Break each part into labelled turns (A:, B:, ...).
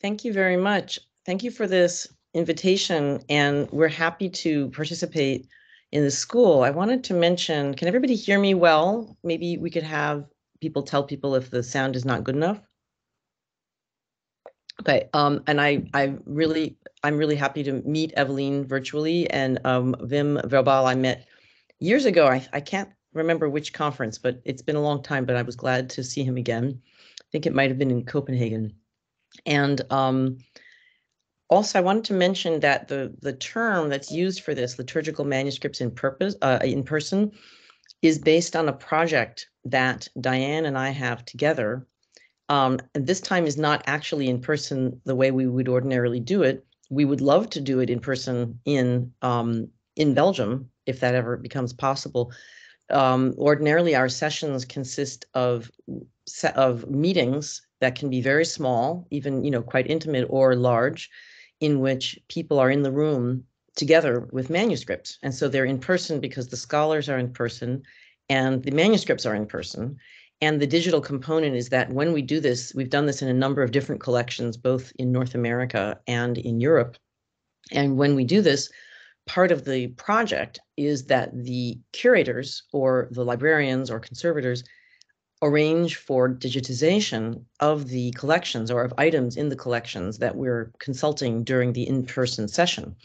A: Thank you very much. Thank you for this invitation, and we're happy to participate in the school. I wanted to mention, can everybody hear me well? Maybe we could have people tell people if the sound is not good enough. Okay, and I'm really happy to meet Eveline virtually, and Wim Verbal I met years ago. I can't remember which conference, but it's been a long time, but I was glad to see him again. I think it might have been in Copenhagen. And also, I wanted to mention that the term that's used for this, liturgical manuscripts in person, is based on a project that Diane and I have together. And this time is not actually in person the way we would ordinarily do it. We would love to do it in person in Belgium, if that ever becomes possible. Ordinarily, our sessions consist of meetings that can be very small, even quite intimate or large, in which people are in the room together with manuscripts. And so they're in person because the scholars are in person and the manuscripts are in person. And the digital component is that when we do this, we've done this in a number of different collections, both in North America and in Europe. And when we do this, part of the project is that the curators or the librarians or conservators arrange for digitization of the collections or of items in the collections that we're consulting during the in-person session.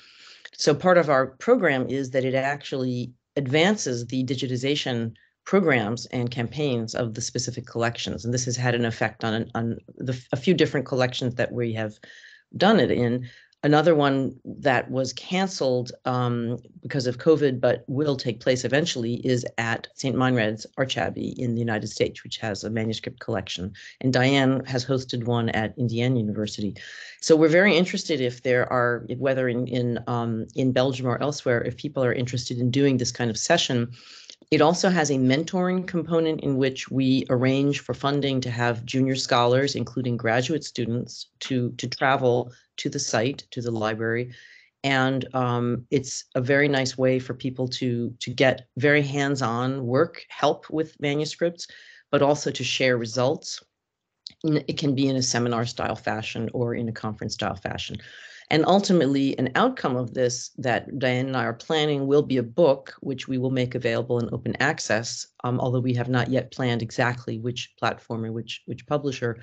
A: So part of our program is that it actually advances the digitization programs and campaigns of the specific collections. And this has had an effect on a few different collections that we have done it in. Another one that was canceled because of COVID, but will take place eventually, is at St. Meinrad's Archabbey in the United States, which has a manuscript collection. And Diane has hosted one at Indiana University. So we're very interested if there are, whether in Belgium or elsewhere, if people are interested in doing this kind of session. It also has a mentoring component in which we arrange for funding to have junior scholars, including graduate students, to travel to the site, to the library. And it's a very nice way for people to get very hands-on help with manuscripts, but also to share results. It can be in a seminar style fashion or in a conference style fashion. And ultimately, an outcome of this that Diane and I are planning will be a book, which we will make available in open access, although we have not yet planned exactly which platform or which publisher,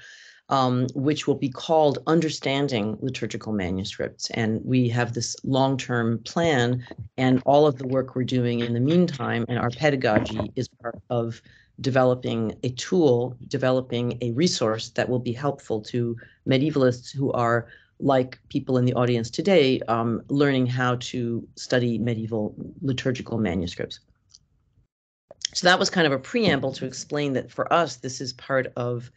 A: which will be called Understanding Liturgical Manuscripts. And we have this long-term plan, and all of the work we're doing in the meantime, and our pedagogy is part of developing a tool, developing a resource that will be helpful to medievalists who are, like people in the audience today, learning how to study medieval liturgical manuscripts. So that was kind of a preamble to explain that for us, this is part of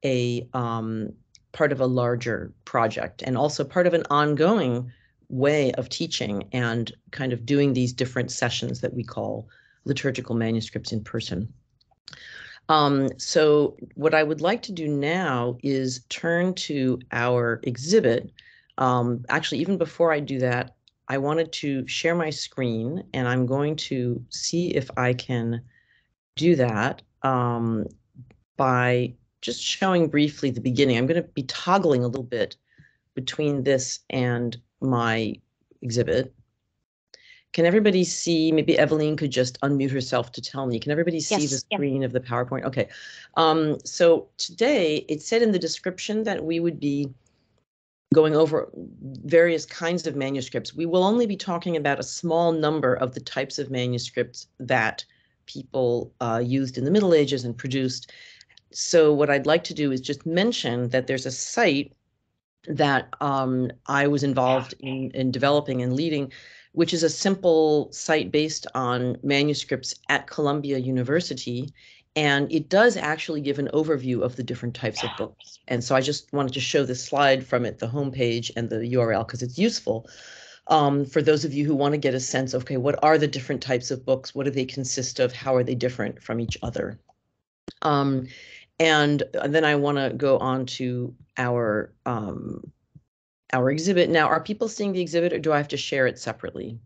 A: a larger project, and also part of an ongoing way of teaching and kind of doing these different sessions that we call liturgical manuscripts in person. So what I would like to do now is turn to our exhibit. Actually, even before I do that, I wanted to share my screen, and I'm going to see if I can do that by just showing briefly the beginning. I'm going to be toggling a little bit between this and my exhibit. Can everybody see? Maybe Eveline could just unmute herself to tell me. Can everybody see the screen of the PowerPoint? Okay. So today, it said in the description that we would be going over various kinds of manuscripts. We will only be talking about a small number of the types of manuscripts that people used in the Middle Ages and produced. So what I'd like to do is just mention that there's a site that I was involved in developing and leading, which is a simple site based on manuscripts at Colombia University. And it does actually give an overview of the different types of books. And so I just wanted to show this slide from it, the homepage and the URL, because it's useful for those of you who want to get a sense of, okay, what are the different types of books? What do they consist of? How are they different from each other? And then I want to go on to our exhibit. Now, are people seeing the exhibit, or do I have to share it separately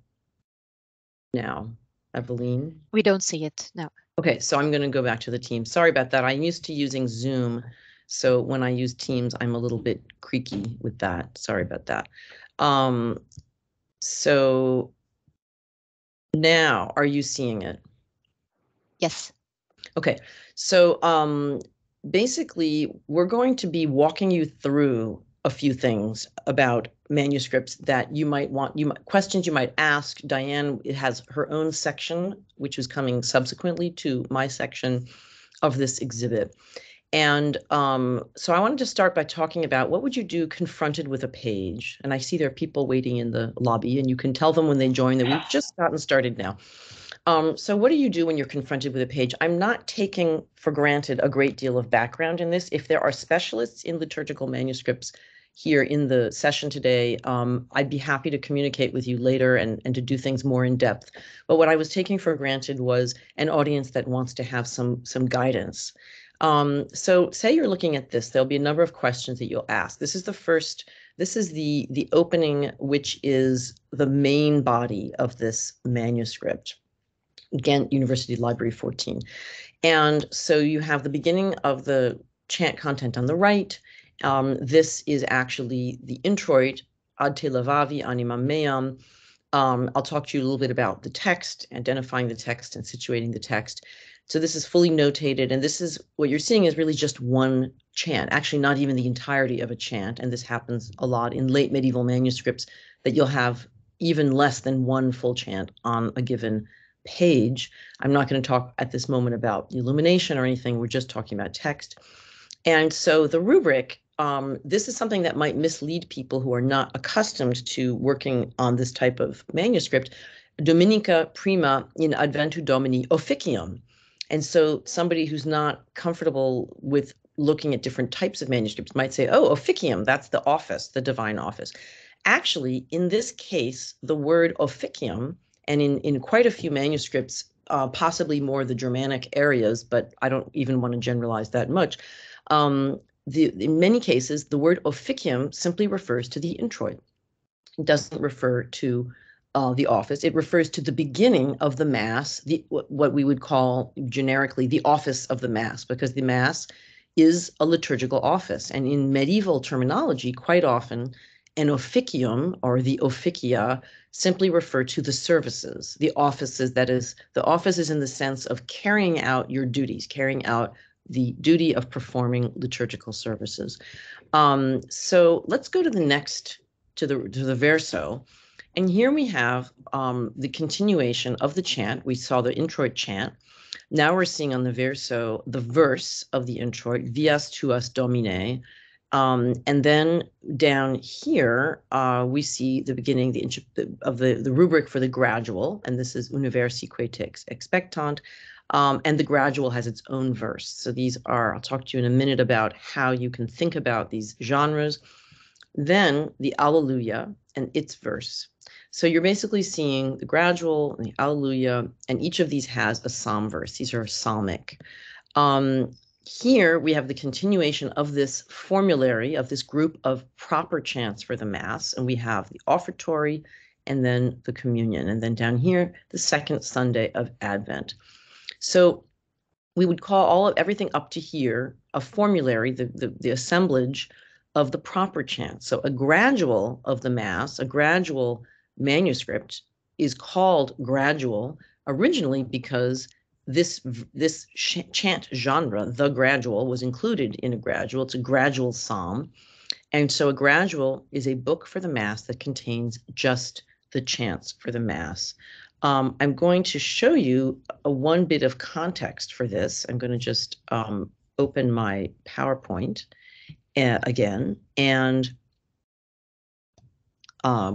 A: now? Eveline?
B: We don't see it, no.
A: Okay, so I'm going to go back to the team. Sorry about that. I'm used to using Zoom, So when I use Teams, I'm a little bit creaky with that. Sorry about that. So now, are you seeing it?
B: Yes.
A: Okay, so basically, we're going to be walking you through a few things about manuscripts that you might want, questions you might ask. Diane has her own section, which is coming subsequently to my section of this exhibit. And so I wanted to start by talking about what would you do confronted with a page? And I see there are people waiting in the lobby, and you can tell them when they join that we've just gotten started now. So what do you do when you're confronted with a page? I'm not taking for granted a great deal of background in this. If there are specialists in liturgical manuscripts here in the session today, I'd be happy to communicate with you later and to do things more in depth. But what I was taking for granted was an audience that wants to have some guidance. So say you're looking at this, there'll be a number of questions that you'll ask. This is the first, this is the opening, which is the main body of this manuscript. Ghent University Library 14. And so you have the beginning of the chant content on the right. This is actually the introit, Ad te levavi animam meam. I'll talk to you a little bit about the text, identifying the text and situating the text. So this is fully notated, and this is what you're seeing is really just one chant, actually not even the entirety of a chant. And this happens a lot in late medieval manuscripts, that you'll have even less than one full chant on a given page. I'm not going to talk at this moment about illumination or anything. We're just talking about text. And so the rubric, this is something that might mislead people who are not accustomed to working on this type of manuscript. Dominica prima in adventu Domini officium. And so somebody who's not comfortable with looking at different types of manuscripts might say, oh, officium, that's the office, the divine office. Actually, in this case, the word officium, and in quite a few manuscripts, possibly more the Germanic areas, but I don't even want to generalize that much. In many cases, the word officium simply refers to the introit. It doesn't refer to the office. It refers to the beginning of the Mass, what we would call generically the office of the Mass, because the Mass is a liturgical office. And in medieval terminology, quite often, an officium or the officia simply refer to the services, the offices, that is, the offices in the sense of carrying out your duties, carrying out the duty of performing liturgical services. So let's go to the next, to the verso. And here we have the continuation of the chant. We saw the introit chant. Now we're seeing on the verso, the verse of the introit, Vias tuas Domine. And then down here, we see the beginning of the rubric for the gradual, and this is Universique te expectant, and the gradual has its own verse. So these are, I'll talk to you in a minute about how you can think about these genres. Then the Alleluia and its verse. So you're basically seeing the gradual and the Alleluia, and each of these has a psalm verse. These are psalmic. Here we have the continuation of this formulary, of this group of proper chants for the Mass, and we have the offertory and then the communion, and then down here, the second Sunday of Advent. So we would call everything up to here a formulary, the assemblage of the proper chants. So a gradual of the Mass, a gradual manuscript, is called gradual originally because this chant genre, the gradual, was included in a gradual. It's a gradual psalm. And so a gradual is a book for the Mass that contains just the chants for the Mass. I'm going to show you one bit of context for this. I'm going to just open my PowerPoint again, and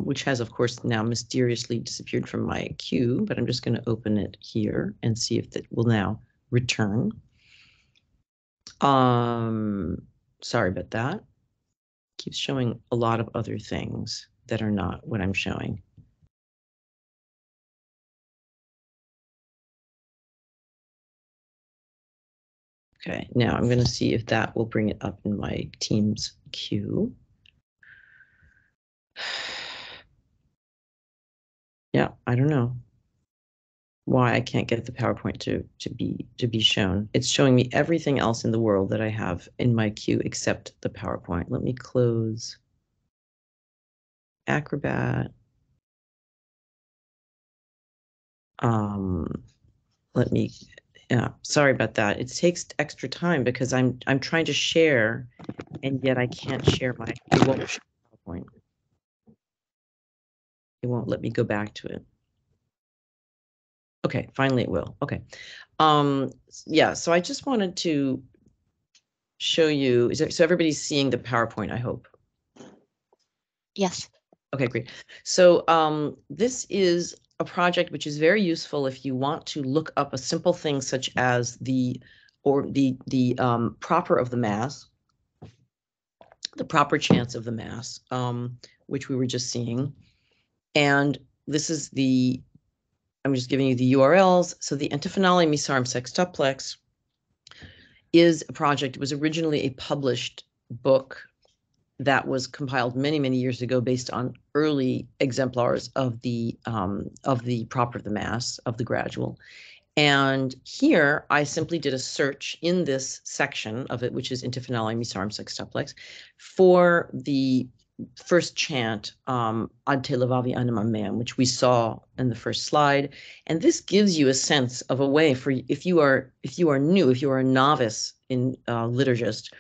A: which has, of course, now mysteriously disappeared from my queue, but I'm just going to open it here and see if it will now return. Sorry about that. It keeps showing a lot of other things that are not what I'm showing. Okay, now I'm going to see if that will bring it up in my Teams queue. Yeah, I don't know. why I can't get the PowerPoint to be shown. It's showing me everything else in the world that I have in my queue except the PowerPoint. Let me close Acrobat. Let me, yeah, sorry about that. It takes extra time because I'm trying to share, and yet I can't share it won't show PowerPoint. It won't let me go back to it. Okay, finally it will. Okay. Yeah, so I just wanted to show you, so everybody's seeing the PowerPoint, I hope.
B: Yes.
A: Okay, great. So this is a project which is very useful if you want to look up a simple thing such as the proper of the Mass, the proper chants of the Mass, which we were just seeing. And this is I'm just giving you the URLs. So the Antiphonale Missarum Sextuplex is a project. It was originally a published book that was compiled many, many years ago based on early exemplars of the proper of the Mass, of the gradual. And here I simply did a search in this section of it, which is Antiphonale Missarum Sextuplex, for the first chant, Ad te levavi animam meam, which we saw in the first slide. And this gives you a sense of a way for, if you are new, if you are a novice in liturgist,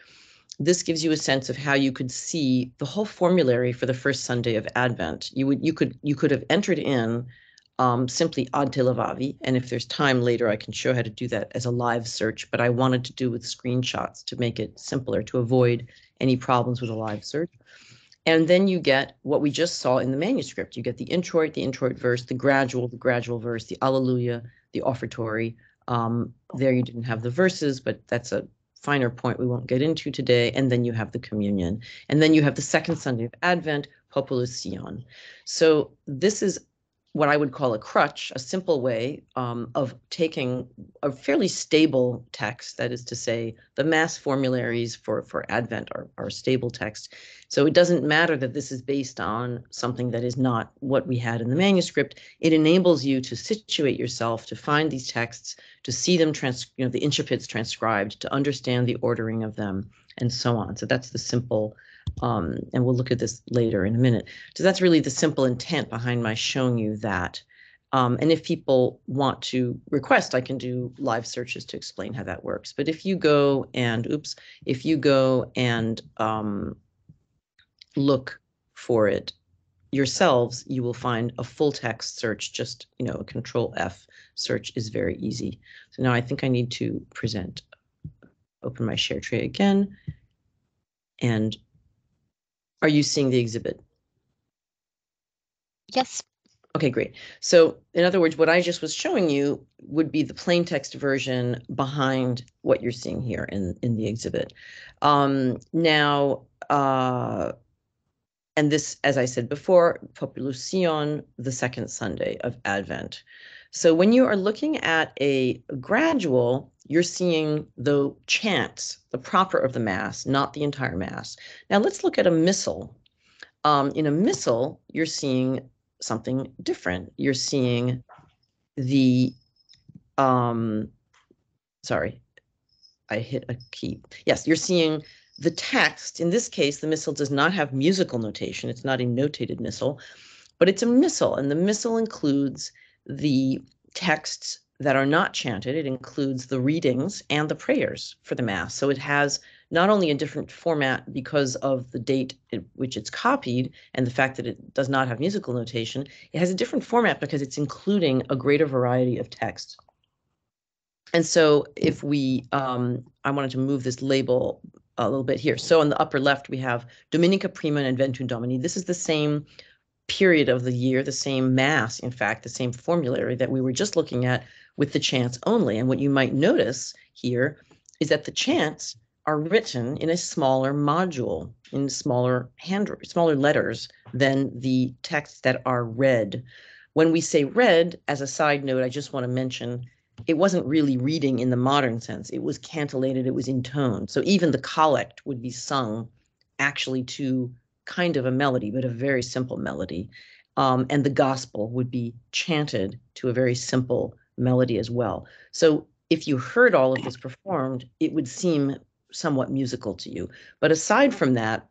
A: this gives you a sense of how you could see the whole formulary for the first Sunday of Advent. You could have entered in simply Ad te levavi, and if there's time later, I can show how to do that as a live search, but I wanted to do with screenshots to make it simpler, to avoid any problems with a live search. And then you get what we just saw in the manuscript. You get the introit verse, the gradual verse, the Alleluia, the offertory. There you didn't have the verses, but that's a finer point we won't get into today. And then you have the communion. And then you have the second Sunday of Advent, Populus Sion. So this is what I would call a crutch, a simple way of taking a fairly stable text, that is to say, the Mass formularies for Advent are stable text. So it doesn't matter that this is based on something that is not what we had in the manuscript. It enables you to situate yourself, to find these texts, to see them, the incipits transcribed, to understand the ordering of them, and so on. So that's the simple, and we'll look at this later in a minute. So that's really the simple intent behind my showing you that. And if people want to request, I can do live searches to explain how that works. But if you go and, look for it yourselves, you will find a full text search. Just, a Control F search is very easy. So now I think I need to open my share tray again. And are you seeing the exhibit?
B: Yes.
A: Okay, great. So in other words, what I just was showing you would be the plain text version behind what you're seeing here in the exhibit. And this, as I said before, Populus Sion, the second Sunday of Advent. So when you are looking at a gradual, you're seeing the chants, the proper of the Mass, not the entire Mass. Now let's look at a missal. In a missal, you're seeing something different. You're seeing the, sorry, I hit a key. Yes, you're seeing the text. In this case, the missal does not have musical notation. It's not a notated missal, but it's a missal, and the missal includes the texts that are not chanted. It includes the readings and the prayers for the Mass. So it has not only a different format because of the date at which it's copied and the fact that it does not have musical notation, it has a different format because it's including a greater variety of texts. And so if we, I wanted to move this label a little bit here. So on the upper left, we have Dominica Prima and Adventum Domini. This is the same period of the year, the same Mass, in fact, the same formulary that we were just looking at with the chants only. And what you might notice here is that the chants are written in a smaller module, in smaller letters than the texts that are read. When we say read, as a side note, I just want to mention, it wasn't really reading in the modern sense. It was cantillated, it was intoned. So even the collect would be sung actually to kind of a melody, but a very simple melody. And the gospel would be chanted to a very simple melody as well. So if you heard all of this performed, it would seem somewhat musical to you. But aside from that,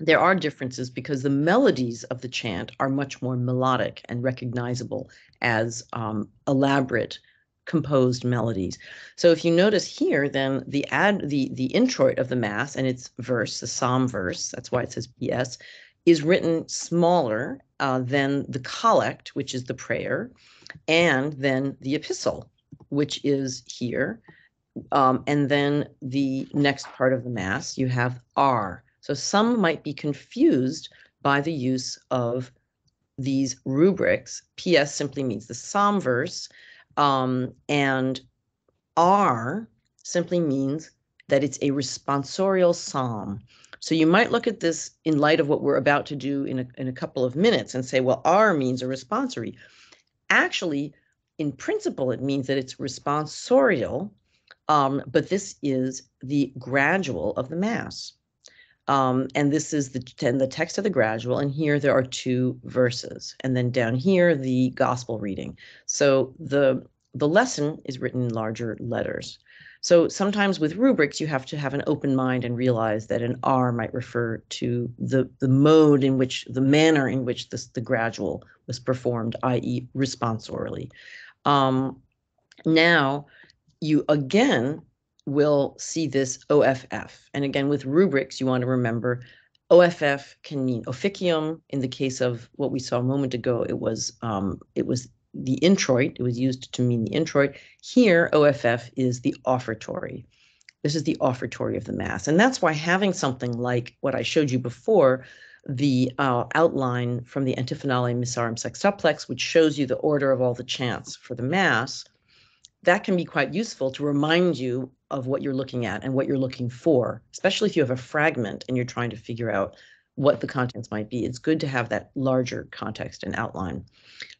A: there are differences because the melodies of the chant are much more melodic and recognizable as elaborate composed melodies. So if you notice here, then the introit of the Mass and its verse, the psalm verse, that's why it says PS, is written smaller than the collect, which is the prayer, and then the epistle, which is here. And then the next part of the Mass, you have R. So some might be confused by the use of these rubrics. PS simply means the psalm verse, and R simply means that it's a responsorial psalm. So you might look at this in light of what we're about to do in a couple of minutes and say, well, R means a responsory. Actually, in principle, it means that it's responsorial, but this is the gradual of the Mass. And this is the text of the gradual, and here there are 2 verses, and then down here the gospel reading. So the lesson is written in larger letters. So sometimes with rubrics, you have to have an open mind and realize that an R might refer to the mode in which, the manner in which the gradual was performed, i.e. responsorily. Now, you again will see this OFF. And again, with rubrics, you want to remember OFF can mean officium. In the case of what we saw a moment ago, it was the introit. It was used to mean the introit. Here, OFF is the offertory. This is the offertory of the Mass. And that's why having something like what I showed you before, the outline from the Antiphonale Missarum Sextuplex, which shows you the order of all the chants for the Mass, that can be quite useful to remind you of what you're looking at and what you're looking for, especially if you have a fragment and you're trying to figure out what the contents might be. It's good to have that larger context and outline.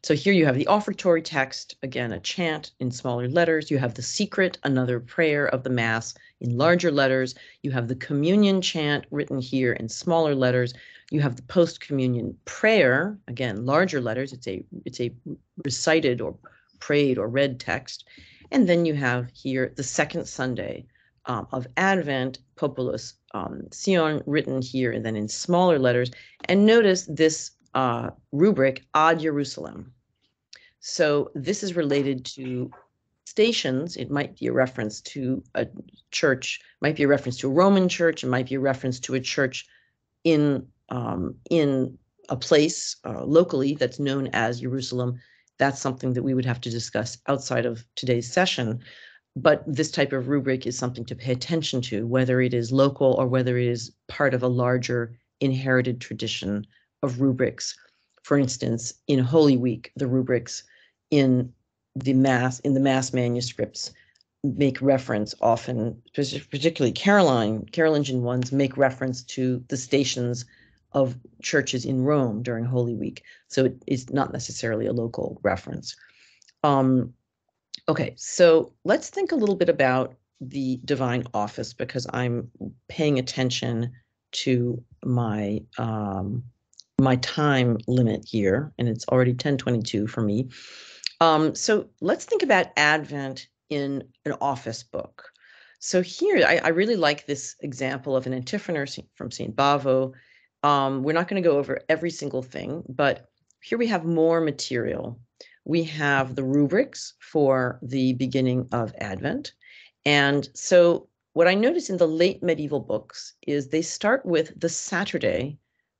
A: So here you have the offertory text, again, a chant in smaller letters. You have the secret, another prayer of the Mass in larger letters. You have the communion chant written here in smaller letters. You have the post-communion prayer, again, larger letters. It's a recited or prayed or read text. And then you have here the second Sunday of Advent, Populus Sion, written here and then in smaller letters. And notice this rubric, Ad Jerusalem. So this is related to stations. It might be a reference to a church, might be a reference to a Roman church, it might be a reference to a church in a place locally that's known as Jerusalem. That's something that we would have to discuss outside of today's session. But this type of rubric is something to pay attention to, whether it is local or whether it is part of a larger inherited tradition of rubrics. For instance, in Holy Week, the rubrics in the Mass manuscripts make reference often, particularly Carolingian ones, make reference to the stations of churches in Rome during Holy Week. So it is not necessarily a local reference. Okay, so let's think a little bit about the divine office, because I'm paying attention to my my time limit here, and it's already 10:22 for me. So let's think about Advent in an office book. So here, I really like this example of an antiphonor from St. Bavo. We're not going to go over every single thing, but here we have more material. We have the rubrics for the beginning of Advent. And so what I notice in the late medieval books is they start with the Saturday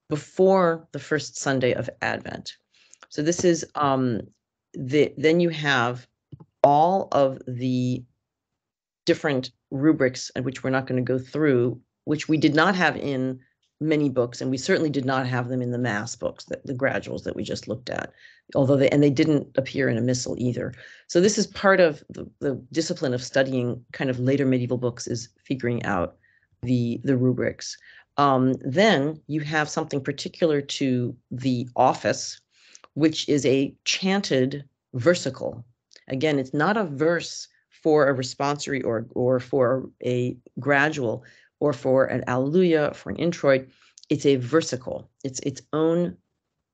A: before the first Sunday of Advent. So this is, then you have all of the different rubrics, which we're not going to go through, which we did not have in many books, and we certainly did not have them in the Mass books, the graduals that we just looked at, although they didn't appear in a missal either. So this is part of the discipline of studying kind of later medieval books, is figuring out the rubrics. Then you have something particular to the office, which is a chanted versicle. Again, it's not a verse for a responsory or for a gradual, or for an alleluia, for an introit. It's a versicle. It's its own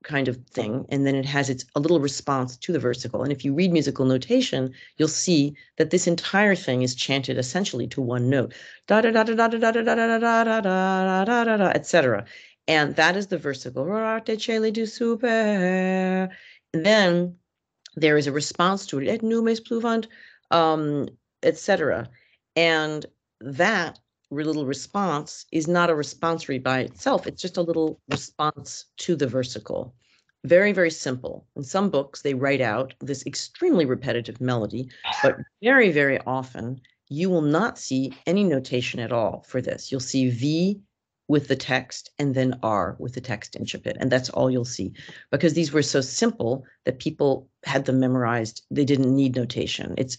A: kind of thing, and then it has a little response to the versicle. And if you read musical notation, you'll see that this entire thing is chanted essentially to one note, da da da da da da da da da da da da da da da, etc. And that is the versicle. And then there is a response to it, et numes pluvant, etc. And that little response is not a responsory by itself. It's just a little response to the versicle. Very, very simple. In some books, they write out this extremely repetitive melody, but very, very often, you will not see any notation at all for this. You'll see V with the text and then R with the text incipit, and that's all you'll see, because these were so simple that people had them memorized. They didn't need notation. It's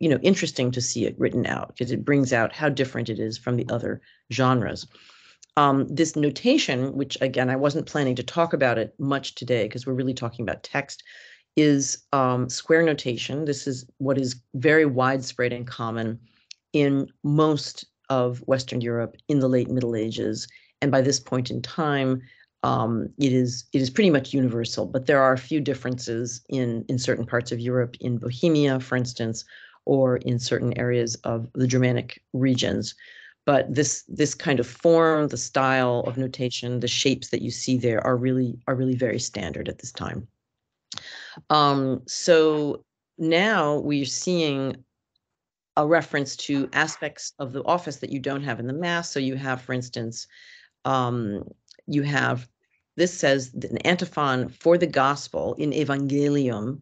A: interesting to see it written out, because it brings out how different it is from the other genres. This notation, which again, I wasn't planning to talk about it much today because we're really talking about text, is square notation. This is what is very widespread and common in most of Western Europe in the late Middle Ages. And by this point in time, it is pretty much universal, but there are a few differences in certain parts of Europe, in Bohemia, for instance, or in certain areas of the Germanic regions. But this kind of form, the style of notation, the shapes that you see there are really very standard at this time. So now we're seeing a reference to aspects of the office that you don't have in the Mass. So you have, for instance, this says an antiphon for the gospel in Evangelium.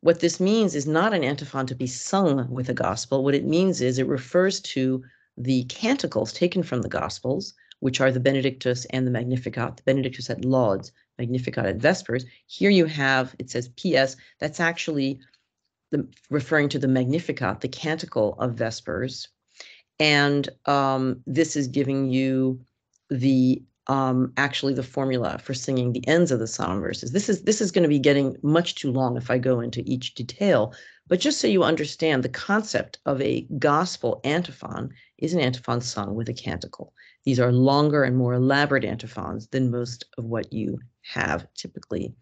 A: What this means is not an antiphon to be sung with a gospel. What it means is it refers to the canticles taken from the Gospels, which are the Benedictus and the Magnificat, the Benedictus at Lauds, Magnificat at Vespers. Here you have, it says PS, that's actually referring to the Magnificat, the canticle of Vespers. And this is giving you the actually the formula for singing the ends of the psalm verses. This is going to be getting much too long if I go into each detail, but just so you understand, the concept of a gospel antiphon is an antiphon sung with a canticle. These are longer and more elaborate antiphons than most of what you have typically.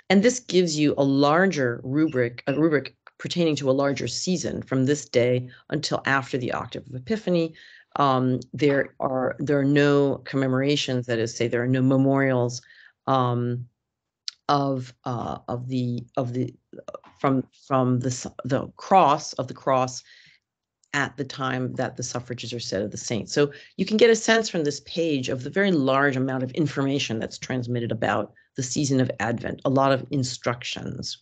A: And this gives you a larger rubric, a rubric pertaining to a larger season from this day until after the Octave of Epiphany. There are no commemorations, that is, say, there are no memorials from the cross at the time that the suffrages are said of the saints. So you can get a sense from this page of the very large amount of information that's transmitted about the season of Advent, a lot of instructions.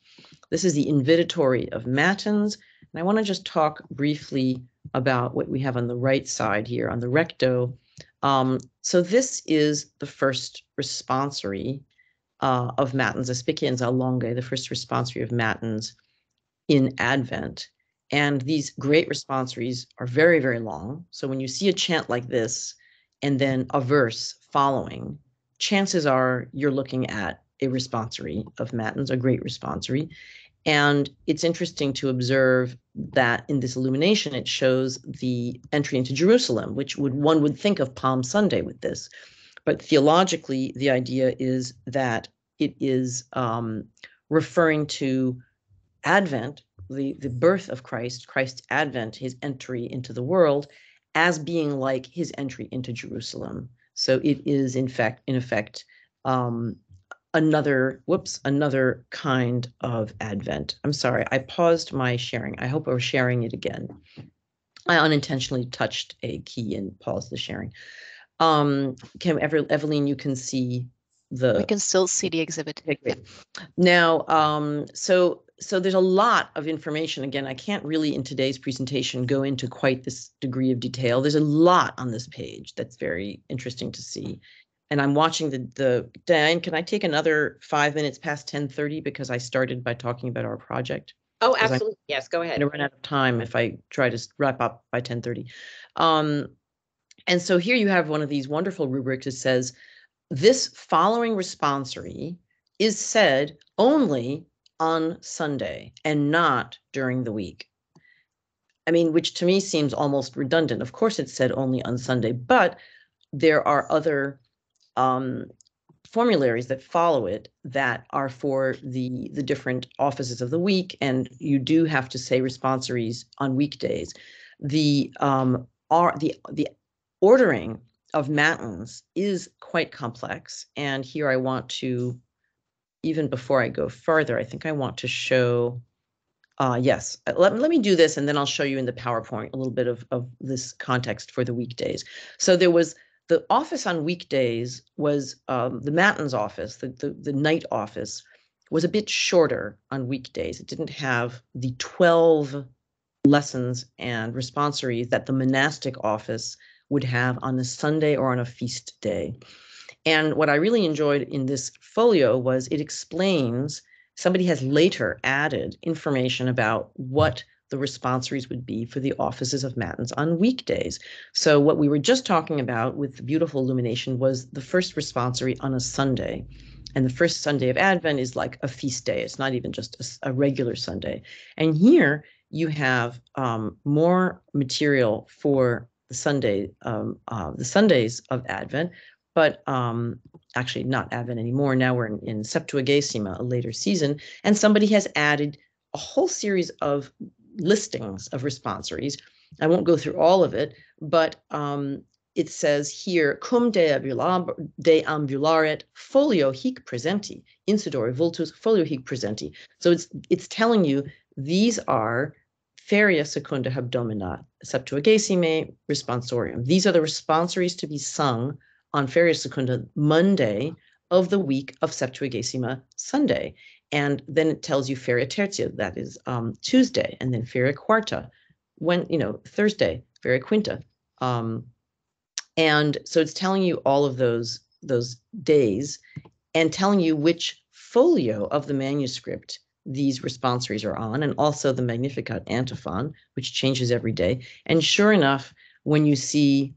A: This is the invitatory of Matins, and I want to just talk briefly about what we have on the right side here on the recto. So this is the first responsory of Matins, Aspiciens a Longe, the first responsory of Matins in Advent. And these great responsories are very, very long. So when you see a chant like this and then a verse following, chances are you're looking at a responsory of Matins, a great responsory. And it's interesting to observe that in this illumination, it shows the entry into Jerusalem, which one would think of Palm Sunday with this. But theologically, the idea is that it is referring to Advent, the birth of Christ, Christ's advent, his entry into the world, as being like his entry into Jerusalem. So it is, in effect, another kind of Advent. I'm sorry, I paused my sharing. I hope we're sharing it again. I unintentionally touched a key and paused the sharing. Eveline, you can see the...
B: We can still see the exhibit.
A: Okay, great. Now, so there's a lot of information. Again, I can't really in today's presentation go into quite this degree of detail. There's a lot on this page that's very interesting to see. And I'm watching the Diane, can I take another 5 minutes past 10:30 because I started by talking about our project?
C: Oh, absolutely. Yes, go ahead.
A: I'm going to run out of time if I try to wrap up by 10:30. And so here you have one of these wonderful rubrics that says, this following responsory is said only on Sunday and not during the week. I mean, which to me seems almost redundant. Of course, it's said only on Sunday, but there are other formularies that follow it that are for the different offices of the week, and you do have to say responsories on weekdays. The ordering of matins is quite complex, and here I want to, even before I go further, I think I want to show. Yes, let me do this, and then I'll show you in the PowerPoint a little bit of this context for the weekdays. So there was the office on weekdays was the matins office, the night office was a bit shorter on weekdays. It didn't have the 12 lessons and responsories that the monastic office would have on a Sunday or on a feast day. And what I really enjoyed in this folio was it explains, somebody has later added information about what the responsories would be for the offices of matins on weekdays. So what we were just talking about with the beautiful illumination was the first responsory on a Sunday. And the first Sunday of Advent is like a feast day. It's not even just a regular Sunday. And here you have more material for the Sundays of Advent, but actually not Advent anymore. Now we're in Septuagesima, a later season, and somebody has added a whole series of listings of responsories. I won't go through all of it, but it says here, cum deambularet folio hic presenti, incidere vultus folio hic presenti. So it's telling you these are feria secunda hebdomina Septuagesime responsorium. These are the responsories to be sung on feria secunda, Monday of the week of Septuagesima, Sunday. And then it tells you feria tertia, that is Tuesday, and then feria quarta, Thursday, feria quinta. And so it's telling you all of those days and telling you which folio of the manuscript these responsories are on, and also the Magnificat antiphon, which changes every day. And sure enough, when you see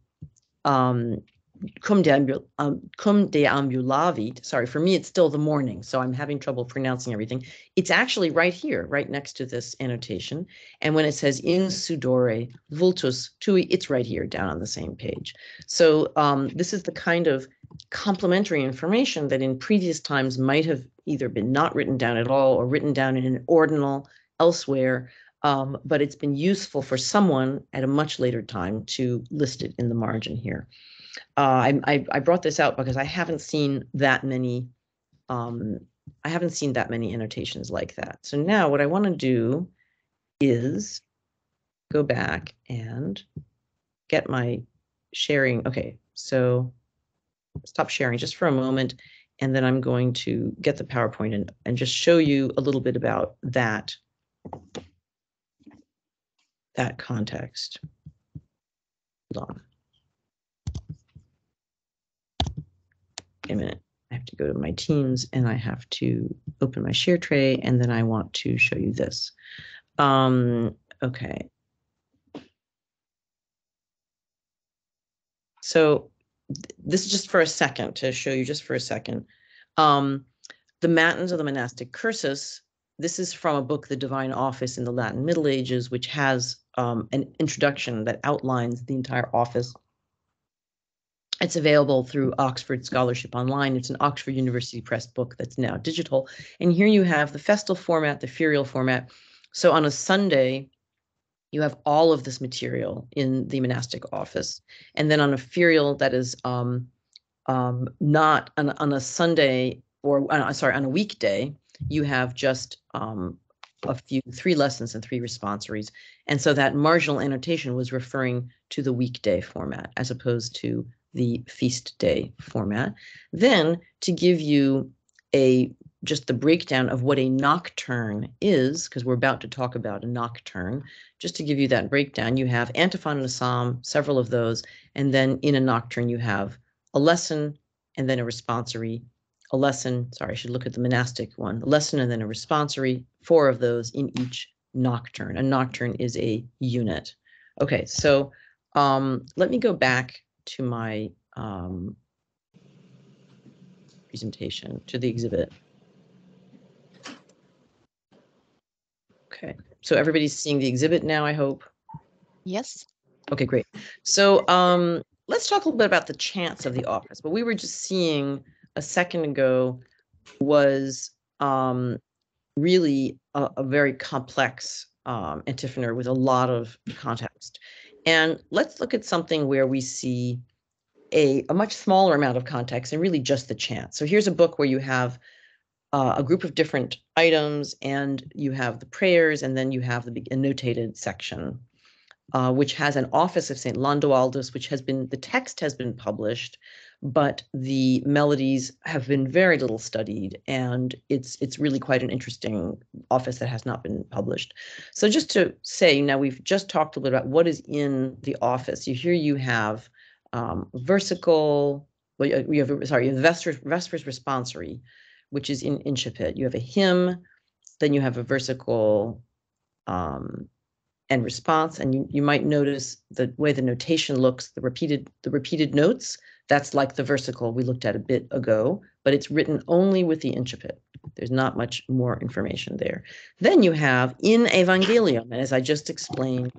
A: cum deambulavit, sorry, for me, it's still the morning, so I'm having trouble pronouncing everything. It's actually right here, right next to this annotation. And when it says in sudore vultus tui, it's right here down on the same page. So this is the kind of complementary information that in previous times might have either been not written down at all or written down in an ordinal elsewhere, but it's been useful for someone at a much later time to list it in the margin here. I brought this out because I haven't seen that many. I haven't seen that many annotations like that. So now what I want to do is go back and get my sharing. Okay, so stop sharing just for a moment, and then I'm going to get the PowerPoint and just show you a little bit about that context. Hold on. A minute. I have to go to my Teams and I have to open my share tray, and then I want to show you this. Okay. So this is just for a second, to show you just for a second. The Matins of the Monastic Cursus, this is from a book, The Divine Office in the Latin Middle Ages, which has an introduction that outlines the entire office. It's available through Oxford Scholarship Online. It's an Oxford University Press book that's now digital. And here you have the festal format, the ferial format. So on a Sunday, you have all of this material in the monastic office. And then on a ferial, that is not on a Sunday, or sorry, on a weekday, you have just three lessons and three responsories. And so that marginal annotation was referring to the weekday format as opposed to the feast day format. Then to give you just the breakdown of what a nocturne is, because we're about to talk about a nocturne, just to give you that breakdown, you have antiphon and a psalm, several of those, and then in a nocturne you have a lesson and then a responsory, a lesson, sorry, I should look at the monastic one, a lesson and then a responsory, 4 of those in each nocturne. A nocturne is a unit. Okay, so let me go back to my presentation, to the exhibit. Okay, so everybody's seeing the exhibit now, I hope.
B: Yes.
A: Okay, great. So let's talk a little bit about the chants of the office. But we were just seeing a second ago was really a very complex antiphonor with a lot of context. And let's look at something where we see a much smaller amount of context and really just the chant. So here's a book where you have a group of different items, and you have the prayers, and then you have the annotated section, which has an office of St. Landoaldus, which has been, the text has been published, but the melodies have been very little studied, and it's really quite an interesting office that has not been published. So just to say, now we've just talked a little about what is in the office. Here you have versicle, well, you have, the Vespers responsory, which is in incipit. You have a hymn, then you have a versicle and response, and you might notice the way the notation looks, the repeated notes. That's like the versicle we looked at a bit ago, but it's written only with the incipit. There's not much more information there. Then you have in Evangelium, and as I just explained,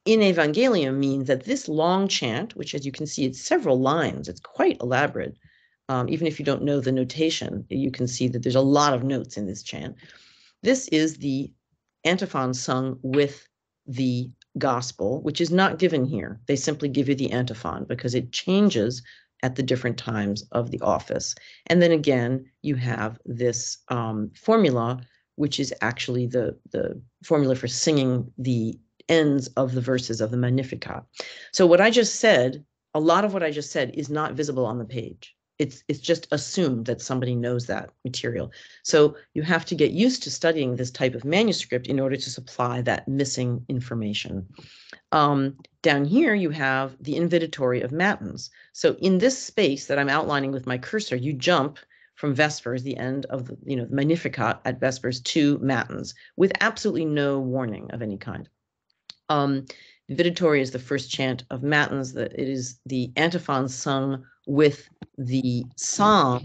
A: in Evangelium means that this long chant, which as you can see, it's several lines, it's quite elaborate. Even if you don't know the notation, you can see that there's a lot of notes in this chant. This is the antiphon sung with the gospel, which is not given here. They simply give you the antiphon because it changes at the different times of the office. And then again, you have this formula, which is actually the formula for singing the ends of the verses of the Magnificat. So what I just said, a lot of what I just said is not visible on the page. It's just assumed that somebody knows that material. So you have to get used to studying this type of manuscript in order to supply that missing information. Down here, you have the invitatory of Matins. So in this space that I'm outlining with my cursor, you jump from Vespers, the end of the Magnificat at Vespers, to Matins with absolutely no warning of any kind. Invitatory is the first chant of Matins. It is the antiphon sung with the Psalm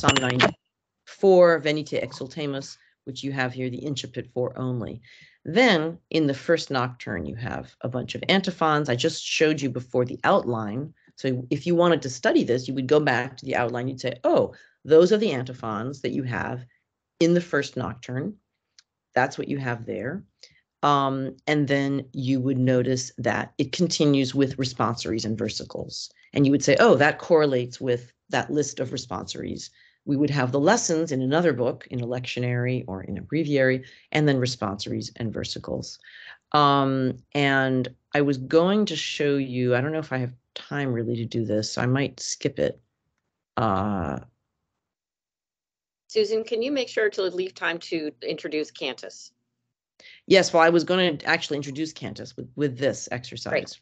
A: 94, Venite exultemus, which you have here, the incipit for only. Then in the first nocturne, you have a bunch of antiphons. I just showed you before the outline. So if you wanted to study this, you would go back to the outline. You'd say, oh, those are the antiphons that you have in the first nocturne. That's what you have there. And then you would notice that it continues with responsories and versicles. And you would say, oh, that correlates with that list of responsories. We would have the lessons in another book, in a lectionary or in a breviary, and then responsories and versicles. And I was going to show you, I don't know if I have time really to do this, so I might skip it.
C: Susan, can you make sure to leave time to introduce Cantus?
A: Yes, well, I was going to actually introduce Cantus with this exercise. Great.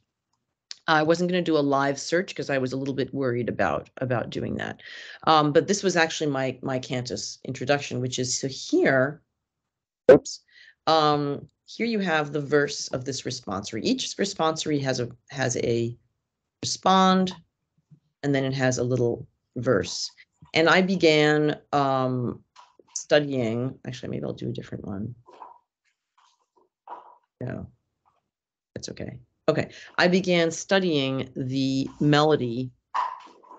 A: I wasn't going to do a live search because I was a little bit worried about doing that. But this was actually my Cantus introduction, which is, so here, oops, here you have the verse of this responsory. Each responsory has a respond, and then it has a little verse. And I began studying, actually, maybe I'll do a different one. No, that's okay. Okay, I began studying the melody,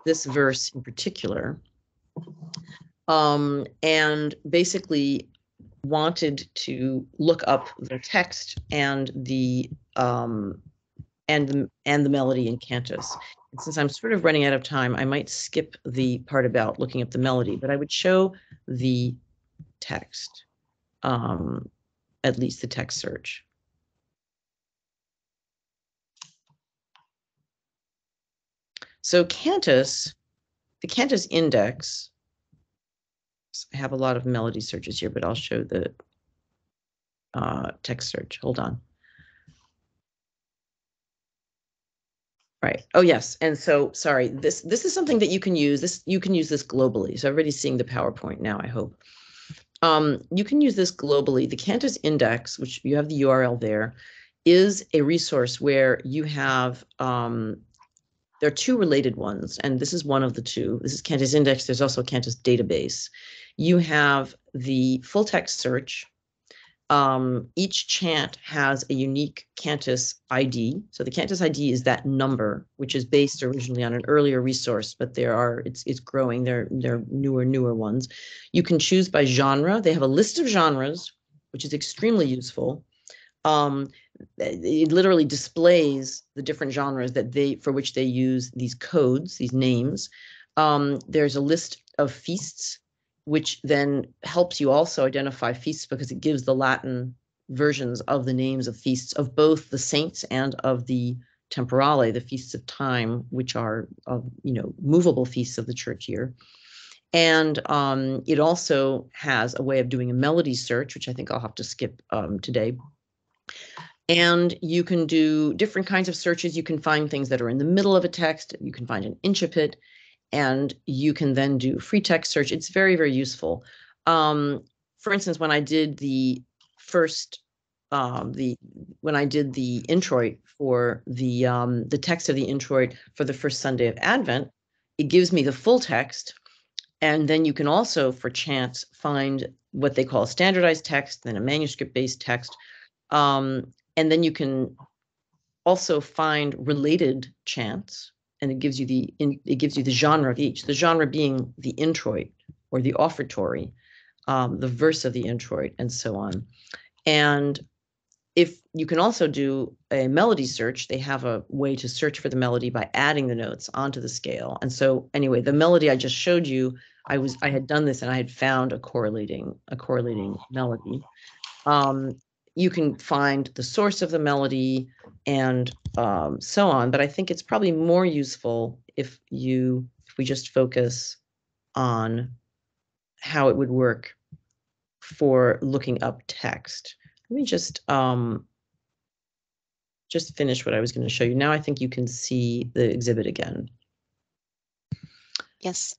A: this verse in particular, and basically wanted to look up the text and the melody in Cantus. And since I'm sort of running out of time, I might skip the part about looking up the melody, but I would show the text, at least the text search. So Cantus, the Cantus index, I have a lot of melody searches here, but I'll show the text search. Hold on. Right. Oh, yes. And so, sorry, this is something that you can use. You can use this globally. So everybody's seeing the PowerPoint now, I hope. You can use this globally. The Cantus index, which you have the URL there, is a resource where you have there are two related ones, and this is one of the two. This is Cantus Index. There's also Cantus Database. You have the full text search, Each chant has a unique cantus ID. So the cantus ID is that number, which is based originally on an earlier resource, but it's growing. There are newer ones. You can choose by genre. They have a list of genres, which is extremely useful. It literally displays the different genres for which they use these codes, these names. There's a list of feasts, which then helps you also identify feasts because it gives the Latin versions of the names of feasts of both the saints and of the temporale, the feasts of time, which are movable feasts of the church year. And it also has a way of doing a melody search, which I think I'll have to skip today. And you can do different kinds of searches. You can find things that are in the middle of a text. You can find an incipit. And you can then do free text search. It's very, very useful. For instance, when I did the first, when I did the introit for the text of the introit for the first Sunday of Advent, it gives me the full text. And then you can also, for chants, find what they call a standardized text, then a manuscript-based text. And then you can also find related chants. And it gives you the genre of each, the genre being the introit or the offertory, the verse of the introit, and so on. And if you can also do a melody search, they have a way to search for the melody by adding the notes onto the scale. And so anyway, the melody I just showed you, I had done this and I had found a correlating melody. You can find the source of the melody and so on, but I think it's probably more useful if we just focus on how it would work for looking up text. Let me just finish what I was going to show you. Now I think you can see the exhibit again.
B: Yes.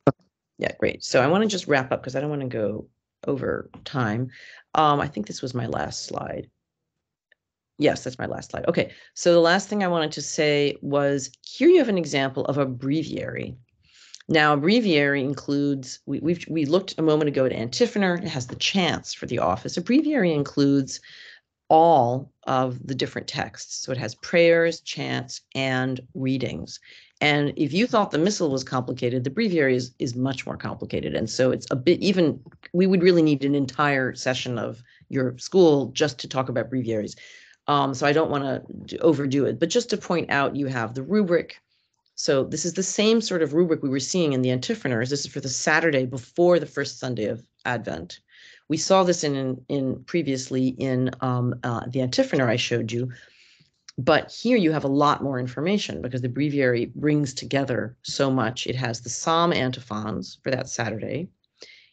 A: Yeah, great. So I want to just wrap up because I don't want to go over time. I think this was my last slide. Yes, that's my last slide. Okay, so the last thing I wanted to say was here you have an example of a breviary. Now, a breviary includes, we looked a moment ago at antiphonor. It has the chants for the office. A breviary includes all of the different texts. So it has prayers, chants, and readings. And if you thought the missal was complicated, the breviary is much more complicated. And so it's a bit we would really need an entire session of your school just to talk about breviaries. So I don't want to overdo it, but just to point out, you have the rubric. So this is the same sort of rubric we were seeing in the antiphonors. This is for the Saturday before the first Sunday of Advent. We saw this previously in the antiphonor I showed you, but here you have a lot more information because the breviary brings together so much. It has the psalm antiphons for that Saturday.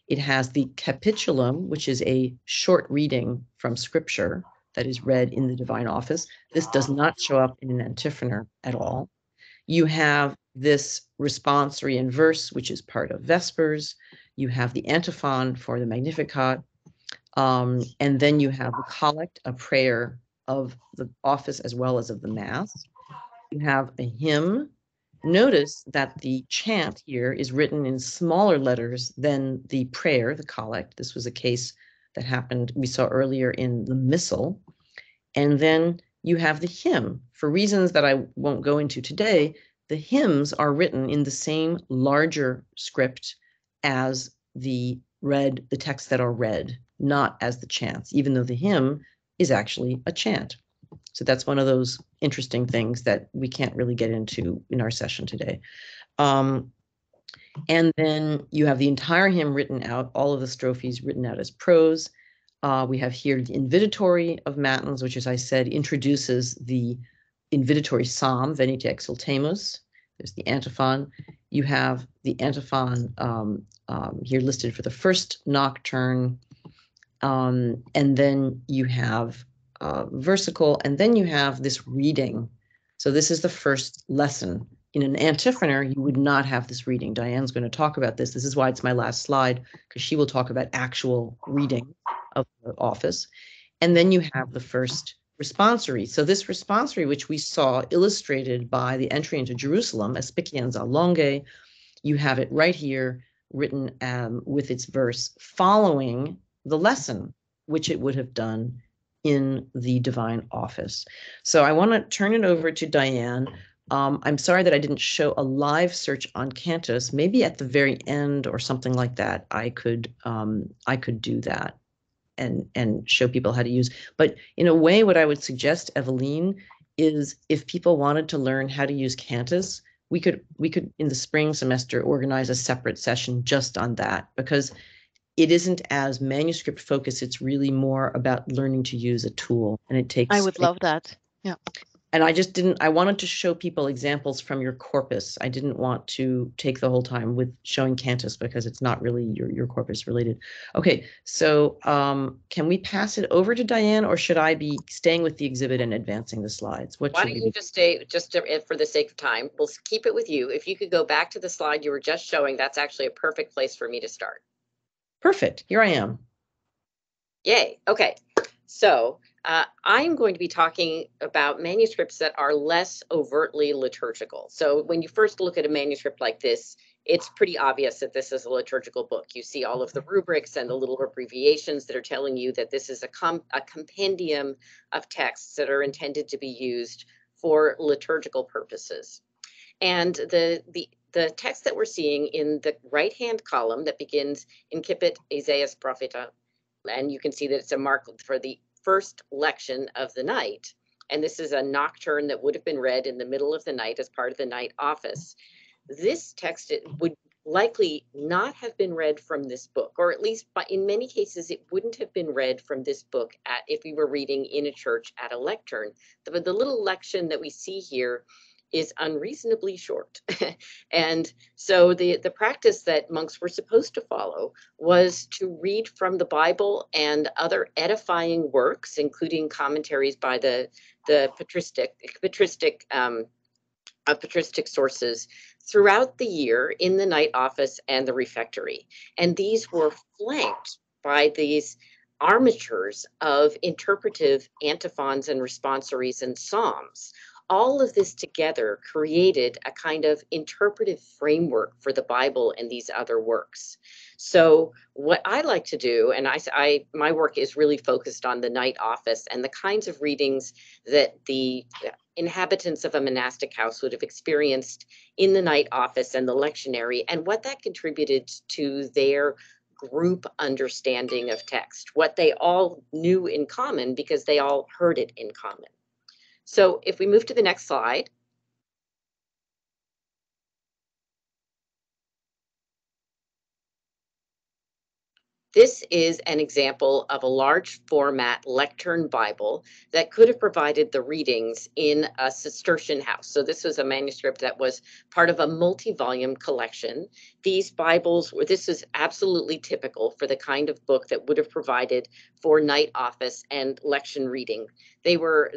A: It has the capitulum, which is a short reading from Scripture that is read in the divine office. This does not show up in an antiphonor at all. You have this responsory in verse, which is part of Vespers. You have the antiphon for the Magnificat. And then you have the collect, a prayer of the office as well as of the Mass. You have a hymn. Notice that the chant here is written in smaller letters than the prayer, the collect. This was a case that happened, we saw earlier in the Missal. And then you have the hymn. For reasons that I won't go into today, the hymns are written in the same larger script as the texts that are read, not as the chants, even though the hymn is actually a chant. So that's one of those interesting things that we can't really get into in our session today. And then you have the entire hymn written out, all of the strophes written out as prose. We have here the invitatory of Matins, which, as I said, introduces the invitatory psalm, Venite exultemus. There's the antiphon. You have the antiphon here listed for the first nocturne. And then you have versicle, and then you have this reading. So this is the first lesson. In an antiphonor, you would not have this reading. Diane's going to talk about this. This is why it's my last slide, because she will talk about actual reading of the office. And then you have the first responsory. So this responsory, which we saw illustrated by the entry into Jerusalem, Aspicienza longe, you have it right here written with its verse following the lesson, which it would have done in the divine office. So I want to turn it over to Diane. I'm sorry that I didn't show a live search on Cantus. Maybe at the very end or something like that, I could do that and show people how to use. But in a way, what I would suggest, Eveline, is if people wanted to learn how to use Cantus, we could in the spring semester organize a separate session just on that, because it isn't as manuscript focused. It's really more about learning to use a tool, and it takes.
B: I would love that. Yeah.
A: And I wanted to show people examples from your corpus. I didn't want to take the whole time with showing Cantus because it's not really your corpus related. Okay, so can we pass it over to Diane, or should I be staying with the exhibit and advancing the slides?
C: Why don't you just stay, for the sake of time, we'll keep it with you. If you could go back to the slide you were just showing, that's actually a perfect place for me to start.
A: Perfect, here I am.
C: Yay, okay. So I'm going to be talking about manuscripts that are less overtly liturgical. So when you first look at a manuscript like this, it's pretty obvious that this is a liturgical book. You see all of the rubrics and the little abbreviations that are telling you that this is a compendium of texts that are intended to be used for liturgical purposes. And the text that we're seeing in the right-hand column that begins Incipit Isaias Propheta, and you can see that it's a mark for the first lection of the night. And this is a nocturne that would have been read in the middle of the night as part of the night office. This text would likely not have been read from this book, or at least in many cases, it wouldn't have been read from this book if we were reading in a church at a lectern. The little lection that we see here is unreasonably short. And so the practice that monks were supposed to follow was to read from the Bible and other edifying works, including commentaries by the patristic sources throughout the year in the night office and the refectory. And these were flanked by these armatures of interpretive antiphons and responsories and psalms. All of this together created a kind of interpretive framework for the Bible and these other works. So what I like to do, and my work is really focused on the night office and the kinds of readings that the inhabitants of a monastic house would have experienced in the night office and the lectionary, and what that contributed to their group understanding of text, what they all knew in common because they all heard it in common. So if we move to the next slide. This is an example of a large format lectern Bible that could have provided the readings in a Cistercian house. So this was a manuscript that was part of a multi-volume collection. These Bibles this is absolutely typical for the kind of book that would have provided for night office and lection reading. They were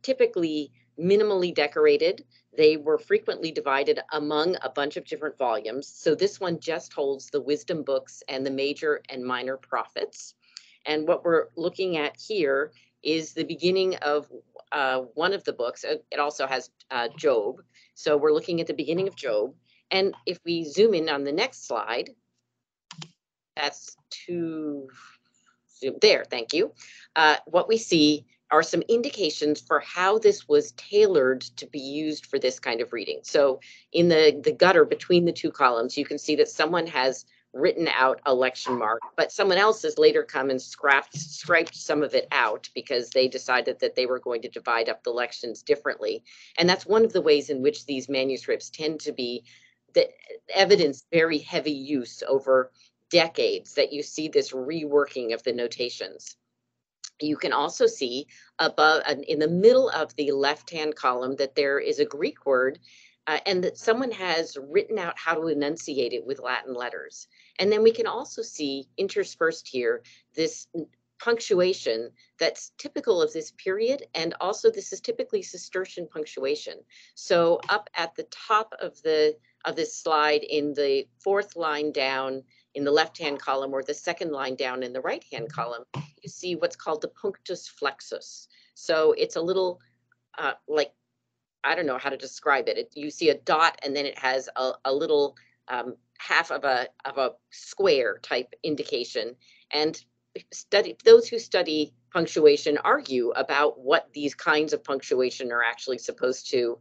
C: typically minimally decorated. They were frequently divided among a bunch of different volumes. So this one just holds the wisdom books and the major and minor prophets. And what we're looking at here is the beginning of one of the books. It also has Job. So we're looking at the beginning of Job. And if we zoom in on the next slide, that's to zoom there, thank you. What we see are some indications for how this was tailored to be used for this kind of reading. So in the gutter between the two columns, you can see that someone has written out a lection mark, but someone else has later come and scraped some of it out because they decided that they were going to divide up the lections differently. And that's one of the ways in which these manuscripts tend to be evidence very heavy use over decades, that you see this reworking of the notations. You can also see above in the middle of the left-hand column that there is a Greek word and that someone has written out how to enunciate it with Latin letters. And then we can also see interspersed here this punctuation that's typical of this period, and also this is typically Cistercian punctuation. So up at the top of this slide, in the fourth line down in the left-hand column, or the second line down in the right-hand column, you see what's called the punctus flexus. So it's a little like, I don't know how to describe it. You see a dot, and then it has a little half of a square type indication. And those who study punctuation argue about what these kinds of punctuation are actually supposed to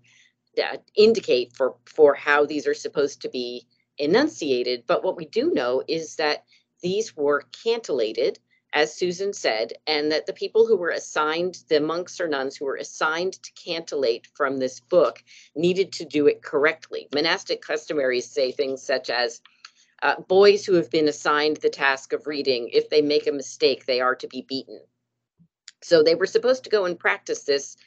C: indicate for how these are supposed to be enunciated. But what we do know is that these were cantillated, as Susan said, and that the people who were assigned, the monks or nuns who were assigned to cantillate from this book, needed to do it correctly. Monastic customaries say things such as, boys who have been assigned the task of reading, if they make a mistake, they are to be beaten. So they were supposed to go and practice this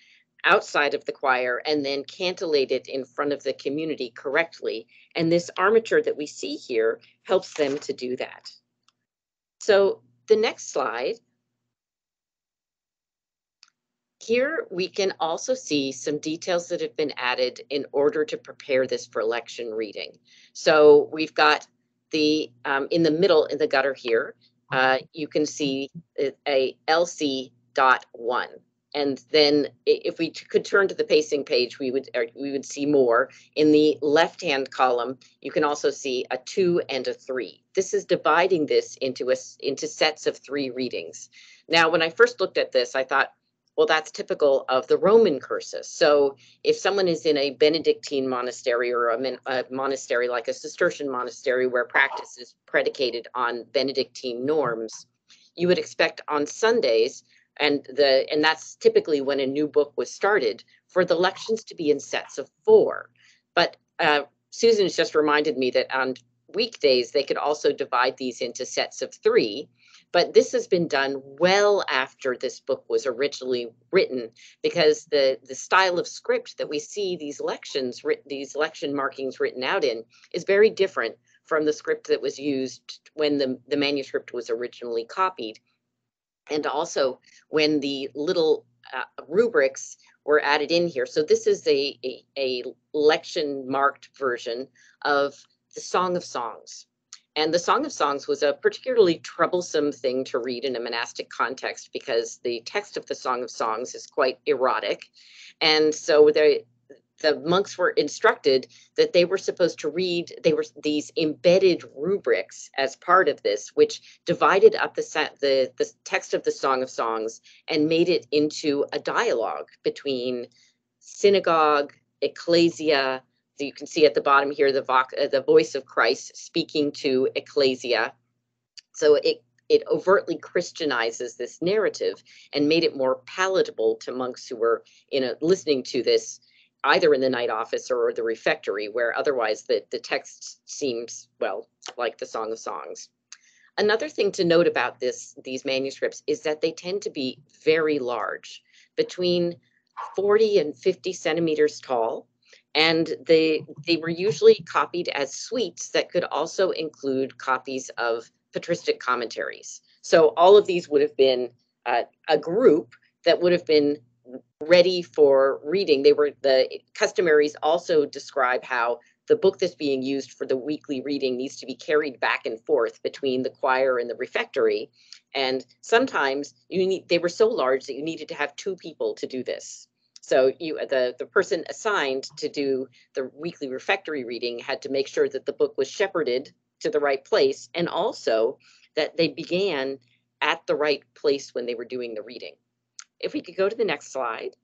C: outside of the choir and then cantillate it in front of the community correctly. And this armature that we see here helps them to do that. So the next slide. Here we can also see some details that have been added in order to prepare this for election reading. So we've got the, in the middle, in the gutter here, you can see a LC.1. And then if we could turn to the pacing page, we would see more. In the left-hand column, you can also see a 2 and a 3. This is dividing this into sets of 3 readings. Now, when I first looked at this, I thought, well, that's typical of the Roman cursus. So if someone is in a Benedictine monastery or a monastery like a Cistercian monastery where practice is predicated on Benedictine norms, you would expect on Sundays, and that's typically when a new book was started, for the lections to be in sets of 4. But Susan's just reminded me that on weekdays, they could also divide these into sets of 3. But this has been done well after this book was originally written, because the style of script that we see these lection markings written out in is very different from the script that was used when the manuscript was originally copied. And also when the little rubrics were added in here. So this is a lection marked version of the Song of Songs. And the Song of Songs was a particularly troublesome thing to read in a monastic context because the text of the Song of Songs is quite erotic. And so the monks were instructed that they were supposed to read, these embedded rubrics as part of this, which divided up the text of the Song of Songs and made it into a dialogue between synagogue, ecclesia. So you can see at the bottom here, the voice of Christ speaking to ecclesia. So it overtly Christianizes this narrative and made it more palatable to monks who were listening to this either in the night office or the refectory, where otherwise the text seems, well, like the Song of Songs. Another thing to note about these manuscripts is that they tend to be very large, between 40 and 50 centimeters tall. And they were usually copied as suites that could also include copies of patristic commentaries. So all of these would have been a group that would have been ready for reading. The customaries also describe how the book that's being used for the weekly reading needs to be carried back and forth between the choir and the refectory. And sometimes they were so large that you needed to have 2 people to do this. So the person assigned to do the weekly refectory reading had to make sure that the book was shepherded to the right place, and also that they began at the right place when they were doing the reading. If we could go to the next slide.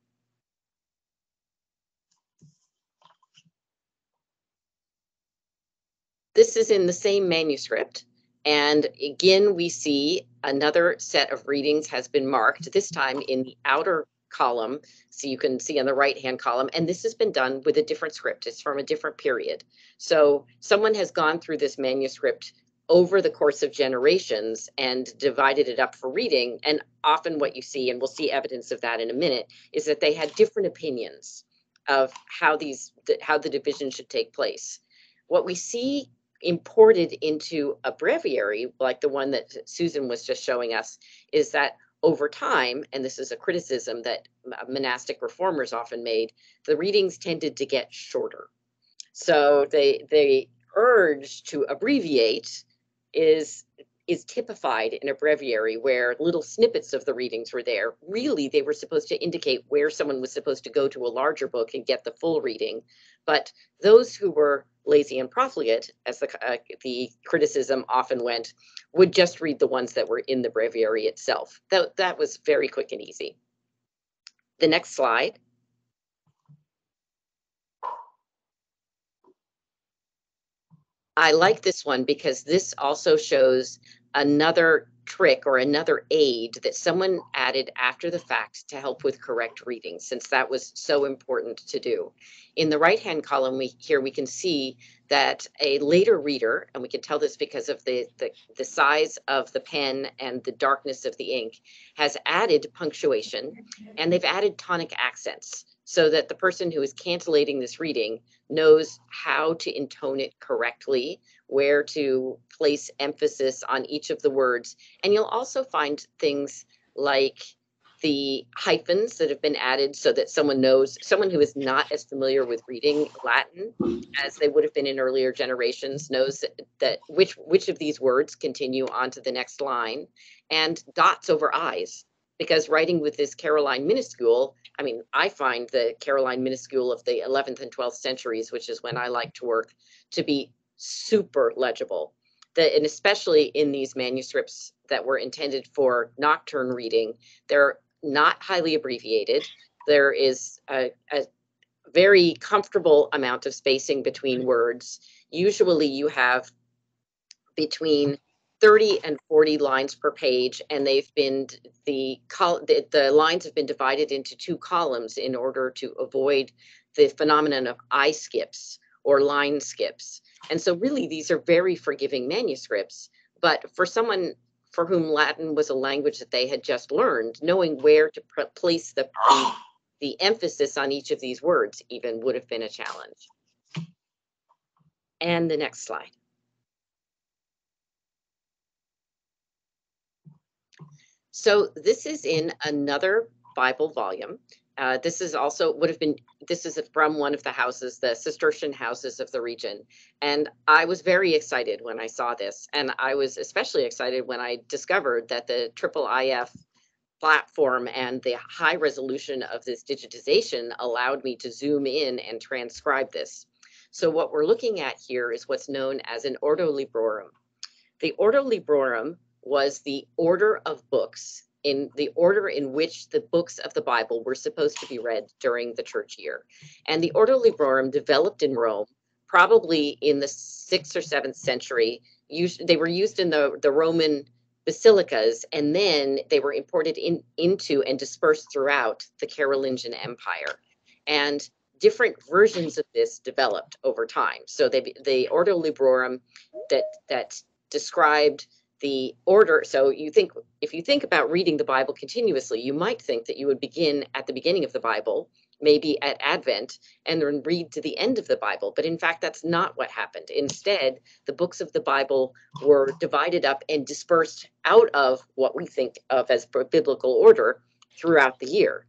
C: This is in the same manuscript. And again, we see another set of readings has been marked, this time in the outer column. So you can see on the right-hand column, and this has been done with a different script. It's from a different period. So someone has gone through this manuscript over the course of generations and divided it up for reading. And often what you see, and we'll see evidence of that in a minute, is that they had different opinions of how the division should take place. What we see imported into a breviary, like the one that Susan was just showing us, is that over time, and this is a criticism that monastic reformers often made, the readings tended to get shorter. So the urge to abbreviate is typified in a breviary where little snippets of the readings were there. Really, they were supposed to indicate where someone was supposed to go to a larger book and get the full reading. But those who were lazy and profligate, as the criticism often went, would just read the ones that were in the breviary itself. That was very quick and easy. The next slide. I like this one because this also shows another trick or another aid that someone added after the fact to help with correct reading, since that was so important to do. In the right-hand column here we can see that a later reader, and we can tell this because of the size of the pen and the darkness of the ink, has added punctuation, and they've added tonic accents so that the person who is cantillating this reading knows how to intone it correctly, where to place emphasis on each of the words. And you'll also find things like the hyphens that have been added so that someone knows, someone who is not as familiar with reading Latin as they would have been in earlier generations, knows that which of these words continue on to the next line, and dots over I's. Because writing with this Caroline minuscule, I mean, I find the Caroline minuscule of the 11th and 12th centuries, which is when I like to work, to be super legible. And especially in these manuscripts that were intended for nocturne reading, they're not highly abbreviated. There is a very comfortable amount of spacing between words. Usually you have between 30 and 40 lines per page, and they've been the lines have been divided into two columns in order to avoid the phenomenon of eye skips or line skips. And so really these are very forgiving manuscripts, but for someone for whom Latin was a language that they had just learned, knowing where to place the emphasis on each of these words even would have been a challenge. And the next slide. So this is in another Bible volume. This is also this is from one of the houses, the Cistercian houses of the region. And I was very excited when I saw this. And I was especially excited when I discovered that the IIIF platform and the high resolution of this digitization allowed me to zoom in and transcribe this. So what we're looking at here is what's known as an Ordo Librorum. The Ordo Librorum was the order of books, in the order in which the books of the Bible were supposed to be read during the church year. And the Ordo Librorum developed in Rome, probably in the 6th or 7th century. They were used in the Roman basilicas, and then they were imported into and dispersed throughout the Carolingian Empire. And different versions of this developed over time. So the Ordo Librorum that described the order. So if you think about reading the Bible continuously, you might think that you would begin at the beginning of the Bible, maybe at Advent, and then read to the end of the Bible. But in fact, that's not what happened. Instead, the books of the Bible were divided up and dispersed out of what we think of as biblical order throughout the year.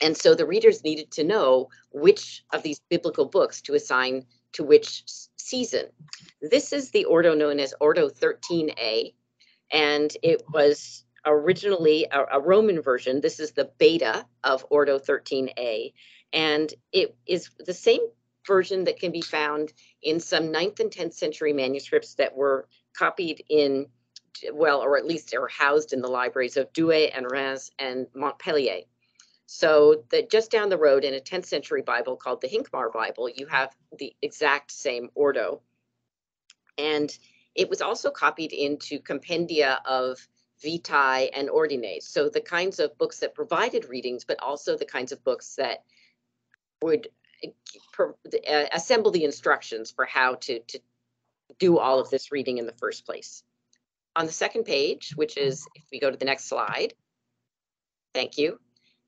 C: And so the readers needed to know which of these biblical books to assign to which season. This is the Ordo known as Ordo 13a, and it was originally a Roman version. This is the beta of Ordo 13a, and it is the same version that can be found in some 9th and 10th century manuscripts that were copied in, well, or at least are housed in the libraries of Douai and Reims and Montpellier. So that just down the road in a 10th century Bible called the Hincmar Bible, you have the exact same Ordo. And it was also copied into compendia of vitae and ordines. So the kinds of books that provided readings, but also the kinds of books that would assemble the instructions for how to do all of this reading in the first place. On the second page, which is, if we go to the next slide, thank you.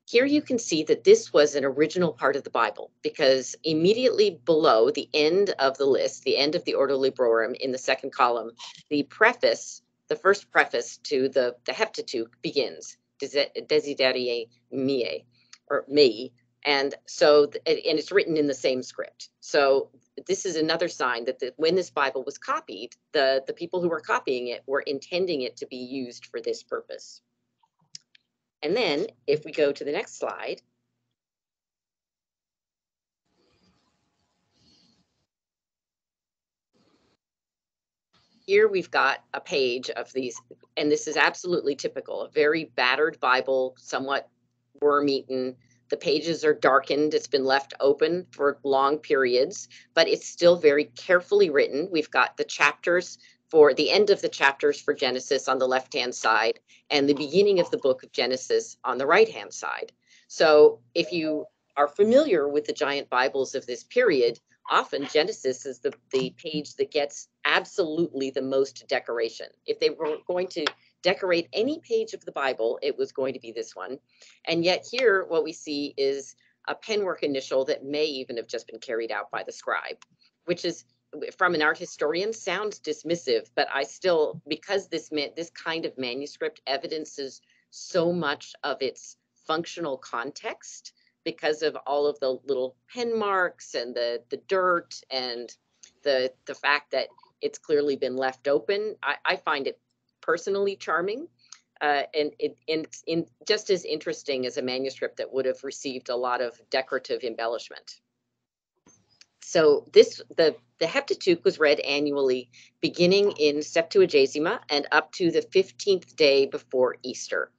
C: Here you can see that this was an original part of the Bible, because immediately below the end of the list, the end of the Ordo Librorum in the second column, the preface, the first preface to the Heptateuch begins, Desideriae Mei, or Mei, and so, and it's written in the same script. So this is another sign that when this Bible was copied, the people who were copying it were intending it to be used for this purpose. And then if we go to the next slide, here we've got a page of these, and this is absolutely typical, a very battered Bible, somewhat worm-eaten. The pages are darkened. It's been left open for long periods, but it's still very carefully written. We've got the chapters for the end of the chapters for Genesis on the left-hand side and the beginning of the book of Genesis on the right-hand side. So if you are familiar with the giant Bibles of this period, often Genesis is the page that gets absolutely the most decoration. If they were going to decorate any page of the Bible, it was going to be this one. And yet here, what we see is a penwork initial that may even have just been carried out by the scribe, which is, from an art historian, sounds dismissive, but I still, because this kind of manuscript evidences so much of its functional context, because of all of the little pen marks and the dirt and the fact that it's clearly been left open, I find it personally charming, and just as interesting as a manuscript that would have received a lot of decorative embellishment. So the Heptateuch was read annually beginning in Septuagesima and up to the 15th day before Easter.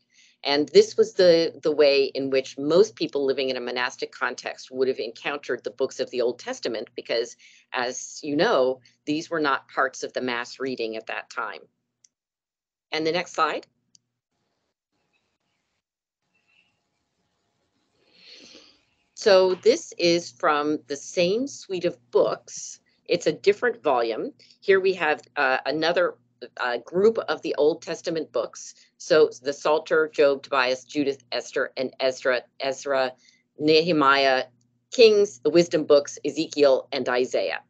C: And this was the way in which most people living in a monastic context would have encountered the books of the Old Testament, because, as you know, these were not parts of the mass reading at that time. And the next slide. So this is from the same suite of books. It's a different volume. Here we have another group of the Old Testament books. So the Psalter, Job, Tobias, Judith, Esther, and Ezra, Nehemiah, Kings, the Wisdom books, Ezekiel, and Isaiah.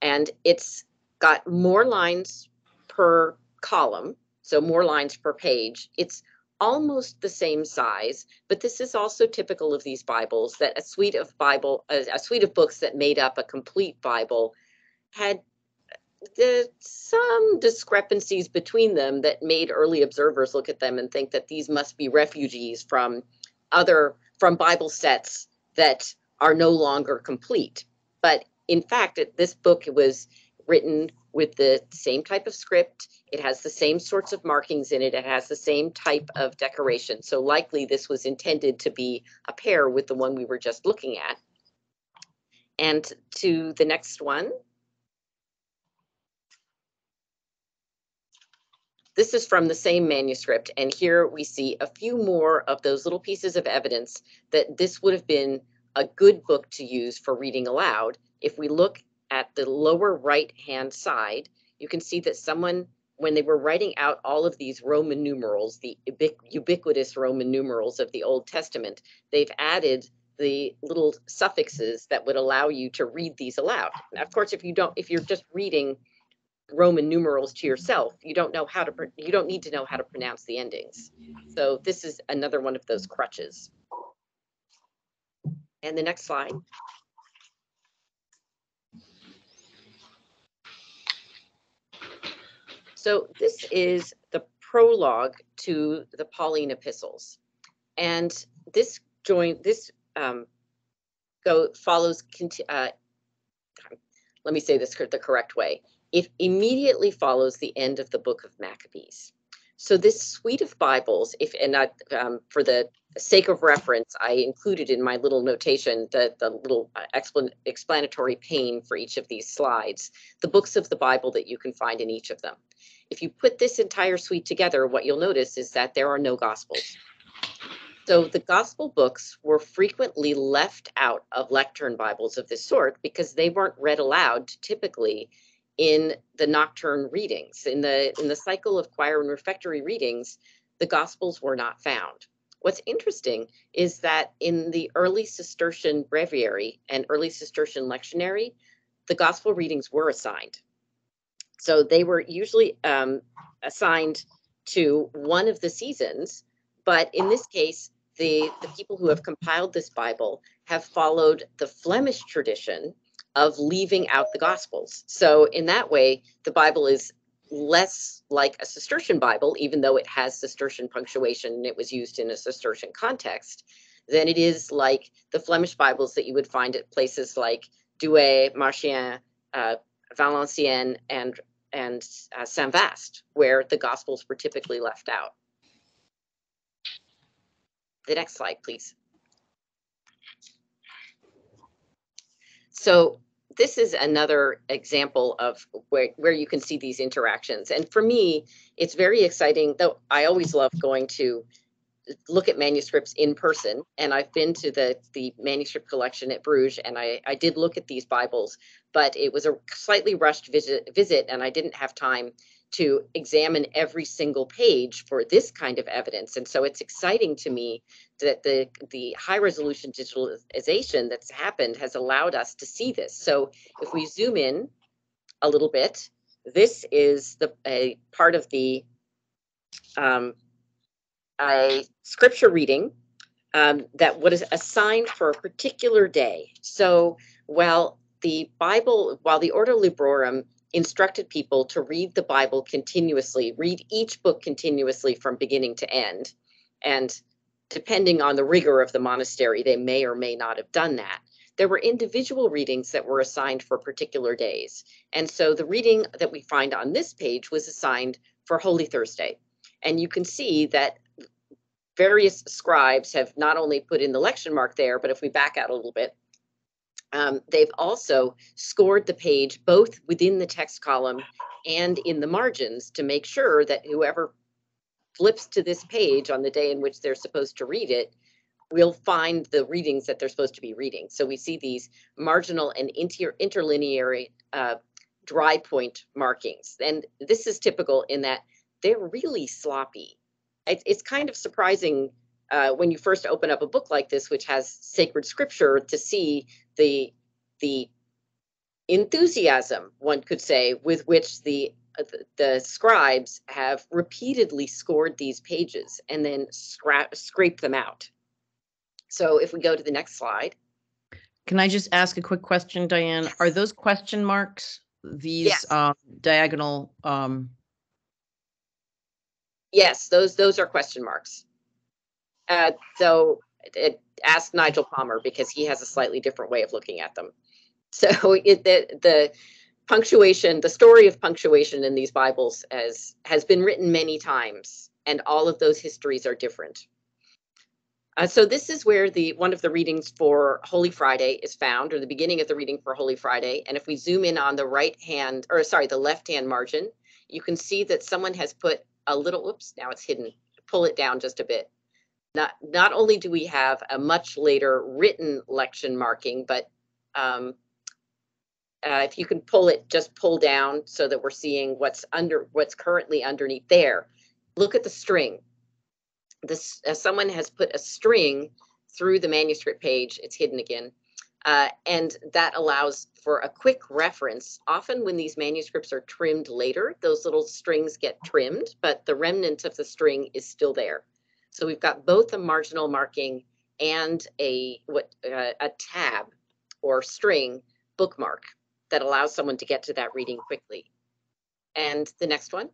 C: And it's got more lines per column, so more lines per page. It's almost the same size, but this is also typical of these Bibles, that a suite of books that made up a complete Bible had some discrepancies between them that made early observers look at them and think that these must be refugees from Bible sets that are no longer complete. But in fact, this book was written with the same type of script. It has the same sorts of markings in it. It has the same type of decoration. So likely this was intended to be a pair with the one we were just looking at. And to the next one. This is from the same manuscript, and here we see a few more of those little pieces of evidence that this would have been a good book to use for reading aloud. If we look at the lower right-hand side, you can see that someone, when they were writing out all of these Roman numerals, the ubiquitous Roman numerals of the Old Testament, they've added the little suffixes that would allow you to read these aloud. Now, of course, if you're just reading Roman numerals to yourself, you don't need to know how to pronounce the endings. So this is another one of those crutches. And the next slide. So this is the prologue to the Pauline epistles, and this follows. Let me say this the correct way. It immediately follows the end of the book of Maccabees. So this suite of Bibles, for the sake of reference, I included in my little notation the little explanatory pane for each of these slides, the books of the Bible that you can find in each of them. If you put this entire suite together, what you'll notice is that there are no Gospels. So the Gospel books were frequently left out of lectern Bibles of this sort because they weren't read aloud typically in the nocturne readings. In the cycle of choir and refectory readings, the Gospels were not found. What's interesting is that in the early Cistercian breviary and early Cistercian lectionary, the Gospel readings were assigned. So they were usually assigned to one of the seasons, but in this case, the people who have compiled this Bible have followed the Flemish tradition of leaving out the Gospels. So in that way, the Bible is less like a Cistercian Bible, even though it has Cistercian punctuation and it was used in a Cistercian context, than it is like the Flemish Bibles that you would find at places like Douai, Marchienne, Valenciennes, and Saint-Vaast, where the Gospels were typically left out. The next slide, please. So this is another example of where you can see these interactions. And for me, it's very exciting, though I always love going to look at manuscripts in person. And I've been to the manuscript collection at Bruges, and I did look at these Bibles, but it was a slightly rushed visit, and I didn't have time to examine every single page for this kind of evidence. And so it's exciting to me that the high resolution digitalization that's happened has allowed us to see this. So if we zoom in a little bit, this is a part of the a scripture reading that was assigned for a particular day. So while the Ordo Librorum instructed people to read the Bible continuously, read each book continuously from beginning to end, and depending on the rigor of the monastery, they may or may not have done that. There were individual readings that were assigned for particular days. And so the reading that we find on this page was assigned for Holy Thursday. And you can see that various scribes have not only put in the lection mark there, but if we back out a little bit, they've also scored the page both within the text column and in the margins to make sure that whoever flips to this page on the day in which they're supposed to read it will find the readings that they're supposed to be reading. So we see these marginal and interlinear dry point markings. And this is typical in that they're really sloppy. It's kind of surprising when you first open up a book like this, which has sacred scripture, to see the enthusiasm, one could say, with which the scribes have repeatedly scored these pages and then scrape them out. So if we go to the next slide.
A: Can I just ask a quick question, Diane?
C: Yes.
A: Are those question marks these
C: Yes.
A: diagonal?
C: Yes, those are question marks. So ask Nigel Palmer, because he has a slightly different way of looking at them. So the punctuation, the story of punctuation in these Bibles has been written many times, and all of those histories are different. So this is where one of the readings for Holy Friday is found, or the beginning of the reading for Holy Friday. And if we zoom in on the the left-hand margin, you can see that someone has put a little, oops, now it's hidden. Pull it down just a bit. Not only do we have a much later written lection marking, but if you can just pull down so that we're seeing what's currently underneath there. Look at the string. Someone has put a string through the manuscript page. It's hidden again. And that allows for a quick reference. Often when these manuscripts are trimmed later, those little strings get trimmed, but the remnant of the string is still there. So we've got both a marginal marking and a tab or string bookmark that allows someone to get to that reading quickly. And the next one.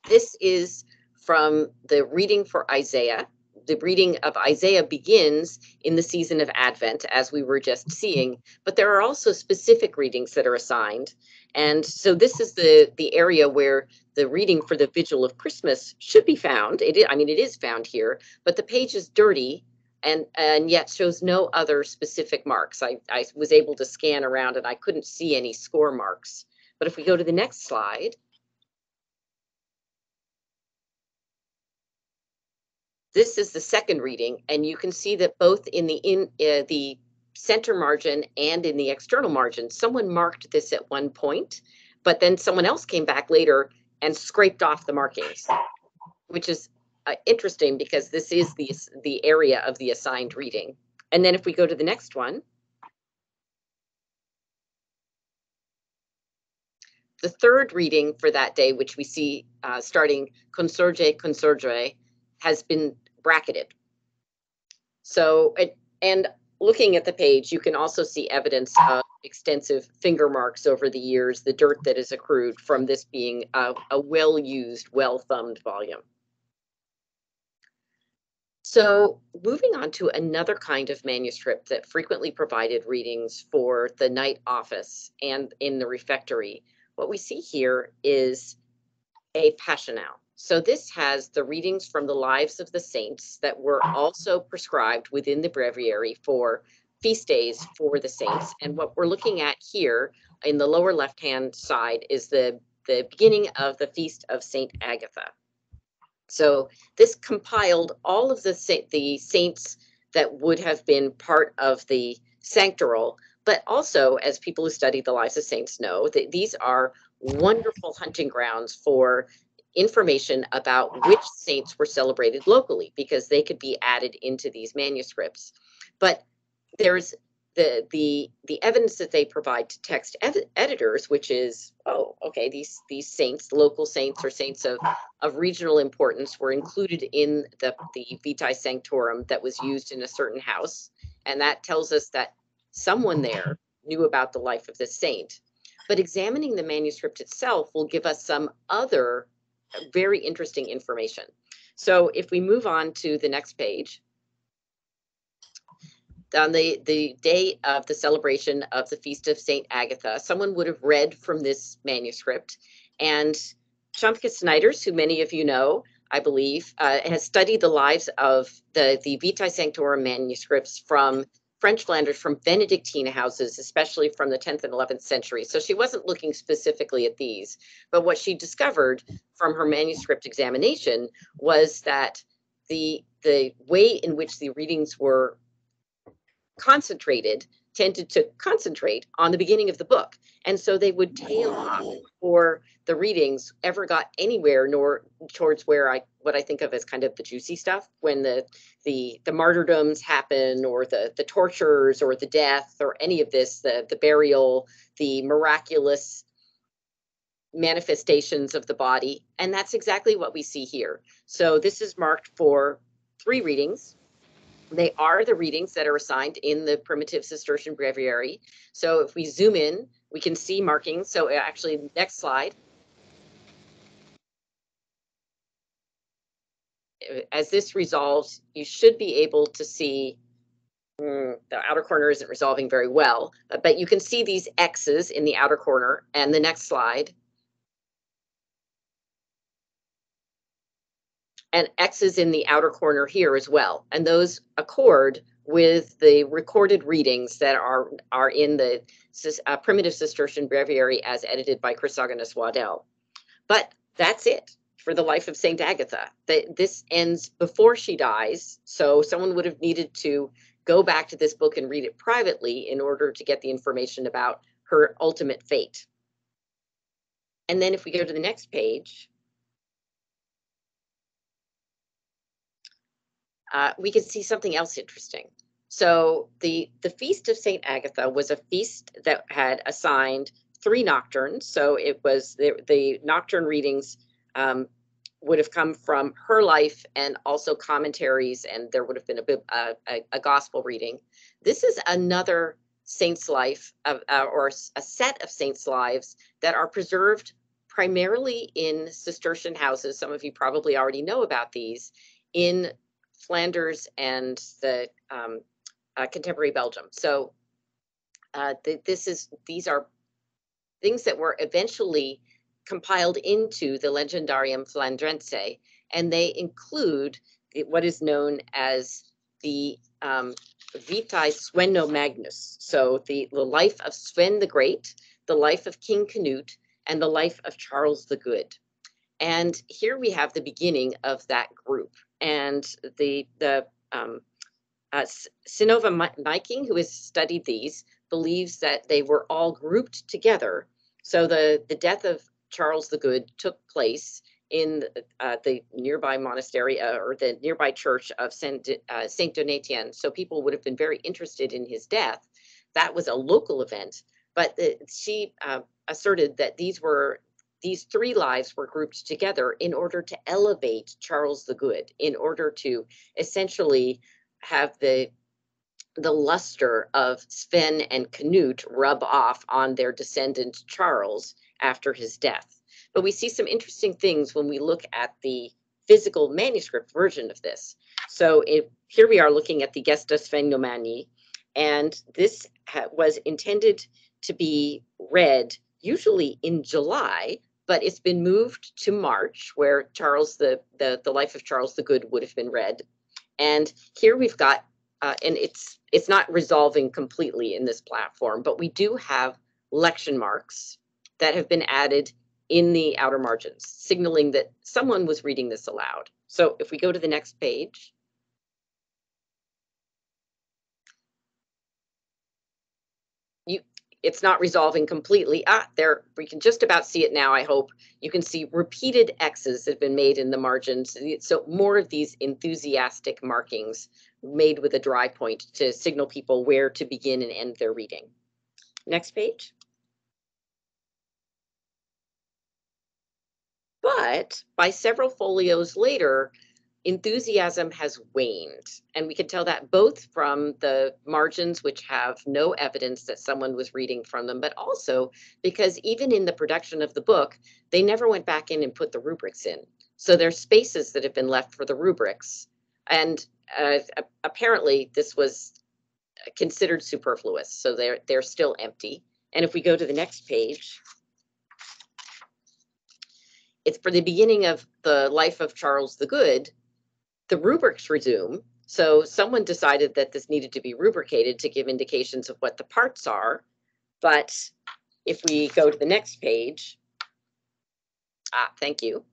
C: This is from the reading for Isaiah. The reading of Isaiah begins in the season of Advent, as we were just seeing, but there are also specific readings that are assigned. And so this is the area where the reading for the Vigil of Christmas should be found. It is found here, but the page is dirty and yet shows no other specific marks. I was able to scan around and I couldn't see any score marks. But if we go to the next slide, this is the second reading, and you can see that both in the center margin and in the external margin, someone marked this at one point, but then someone else came back later and scraped off the markings, which is interesting because this is the area of the assigned reading. And then if we go to the next one, the third reading for that day, which we see starting consurge, consurge, has been bracketed. So, and looking at the page, you can also see evidence of extensive finger marks over the years, the dirt that is accrued from this being a well-used, well-thumbed volume. So moving on to another kind of manuscript that frequently provided readings for the night office and in the refectory, what we see here is a passional. So this has the readings from the lives of the saints that were also prescribed within the breviary for feast days for the saints. And what we're looking at here in the lower left-hand side is the beginning of the feast of Saint Agatha. So this compiled all of the saints that would have been part of the sanctoral, but also, as people who study the lives of saints know, that these are wonderful hunting grounds for information about which saints were celebrated locally, because they could be added into these manuscripts. But there's the evidence that they provide to text editors, which is, oh, okay, these saints, local saints or saints of regional importance, were included in the Vitae Sanctorum that was used in a certain house, and that tells us that someone there knew about the life of this saint. But examining the manuscript itself will give us some other very interesting information. So if we move on to the next page, on the day of the celebration of the Feast of St. Agatha, someone would have read from this manuscript. And Champke Snyders, who many of you know, I believe, has studied the lives of the Vitae Sanctorum manuscripts from French Flanders, from Benedictine houses, especially from the 10th and 11th century. So she wasn't looking specifically at these, but what she discovered from her manuscript examination was that the way in which the readings were tended to concentrate on the beginning of the book. And so they would tail off before the readings ever got anywhere nor towards where what I think of as kind of the juicy stuff, when the martyrdoms happen, or the tortures, or the death, or any of this, the burial, the miraculous manifestations of the body. And that's exactly what we see here. So this is marked for 3 readings. They are the readings that are assigned in the primitive Cistercian breviary. So if we zoom in, we can see markings. So actually, next slide. As this resolves, you should be able to see, the outer corner isn't resolving very well, but you can see these X's in the outer corner. And the next slide. And X's in the outer corner here as well. And those accord with the recorded readings that are in the primitive Cistercian breviary as edited by Chrysogonus Waddell. But that's it for the life of St. Agatha. This ends before she dies, so someone would have needed to go back to this book and read it privately in order to get the information about her ultimate fate. And then if we go to the next page, we can see something else interesting. So the Feast of St. Agatha was a feast that had assigned 3 nocturnes. So it was the nocturne readings would have come from her life, and also commentaries, and there would have been a gospel reading. This is another saint's life, or a set of saints' lives that are preserved primarily in Cistercian houses. Some of you probably already know about these, in Flanders and the contemporary Belgium. So these are things that were eventually compiled into the Legendarium Flandrense, and they include what is known as the Vitae Sweno Magnus. So the life of Sven the Great, the life of King Canute, and the life of Charles the Good. And here we have the beginning of that group. And the Sinova Nyking, who has studied these, believes that they were all grouped together. So the death of Charles the Good took place in the nearby monastery, or the nearby church of Saint Donatien. So people would have been very interested in his death. That was a local event, but she asserted that these 3 lives were grouped together in order to elevate Charles the Good, in order to essentially have the luster of Sven and Canute rub off on their descendant Charles after his death. But we see some interesting things when we look at the physical manuscript version of this. So here we are looking at the Gestas Phänomeni, and this was intended to be read usually in July, but it's been moved to March, where Charles the life of Charles the Good would have been read. And here we've got, and it's not resolving completely in this platform, but we do have lection marks that have been added in the outer margins, signaling that someone was reading this aloud. So if we go to the next page, it's not resolving completely. There, we can just about see it now, I hope. You can see repeated X's have been made in the margins. So more of these enthusiastic markings made with a dry point to signal people where to begin and end their reading. Next page. But by several folios later, enthusiasm has waned. And we can tell that both from the margins, which have no evidence that someone was reading from them, but also because even in the production of the book, they never went back in and put the rubrics in. So there's spaces that have been left for the rubrics. And apparently this was considered superfluous. So they're still empty. And if we go to the next page, it's for the beginning of the life of Charles the Good. The rubrics resume. So someone decided that this needed to be rubricated to give indications of what the parts are. But if we go to the next page, thank you.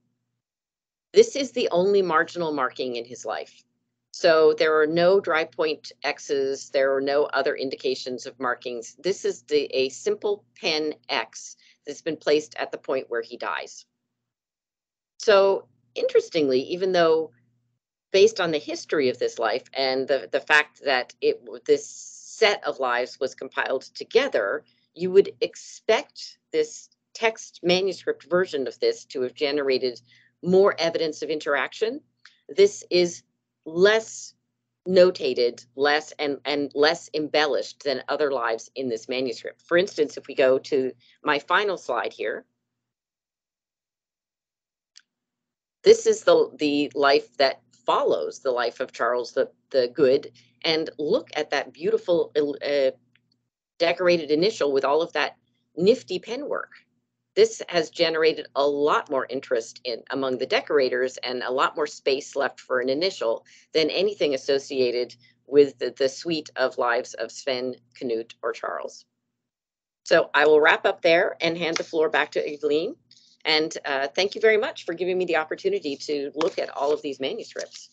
C: This is the only marginal marking in his life. So there are no dry point X's. There are no other indications of markings. This is a simple pen X that's been placed at the point where he dies. So interestingly, even though based on the history of this life and the fact that this set of lives was compiled together, you would expect this text manuscript version of this to have generated more evidence of interaction. This is less notated, less and less embellished than other lives in this manuscript. For instance, if we go to my final slide here, this is the life that follows the life of Charles the Good, and look at that beautiful decorated initial with all of that nifty penwork. This has generated a lot more interest among the decorators and a lot more space left for an initial than anything associated with the suite of lives of Sven, Knut, or Charles. So I will wrap up there and hand the floor back to Eveline. And thank you very much for giving me the opportunity to look at all of these manuscripts.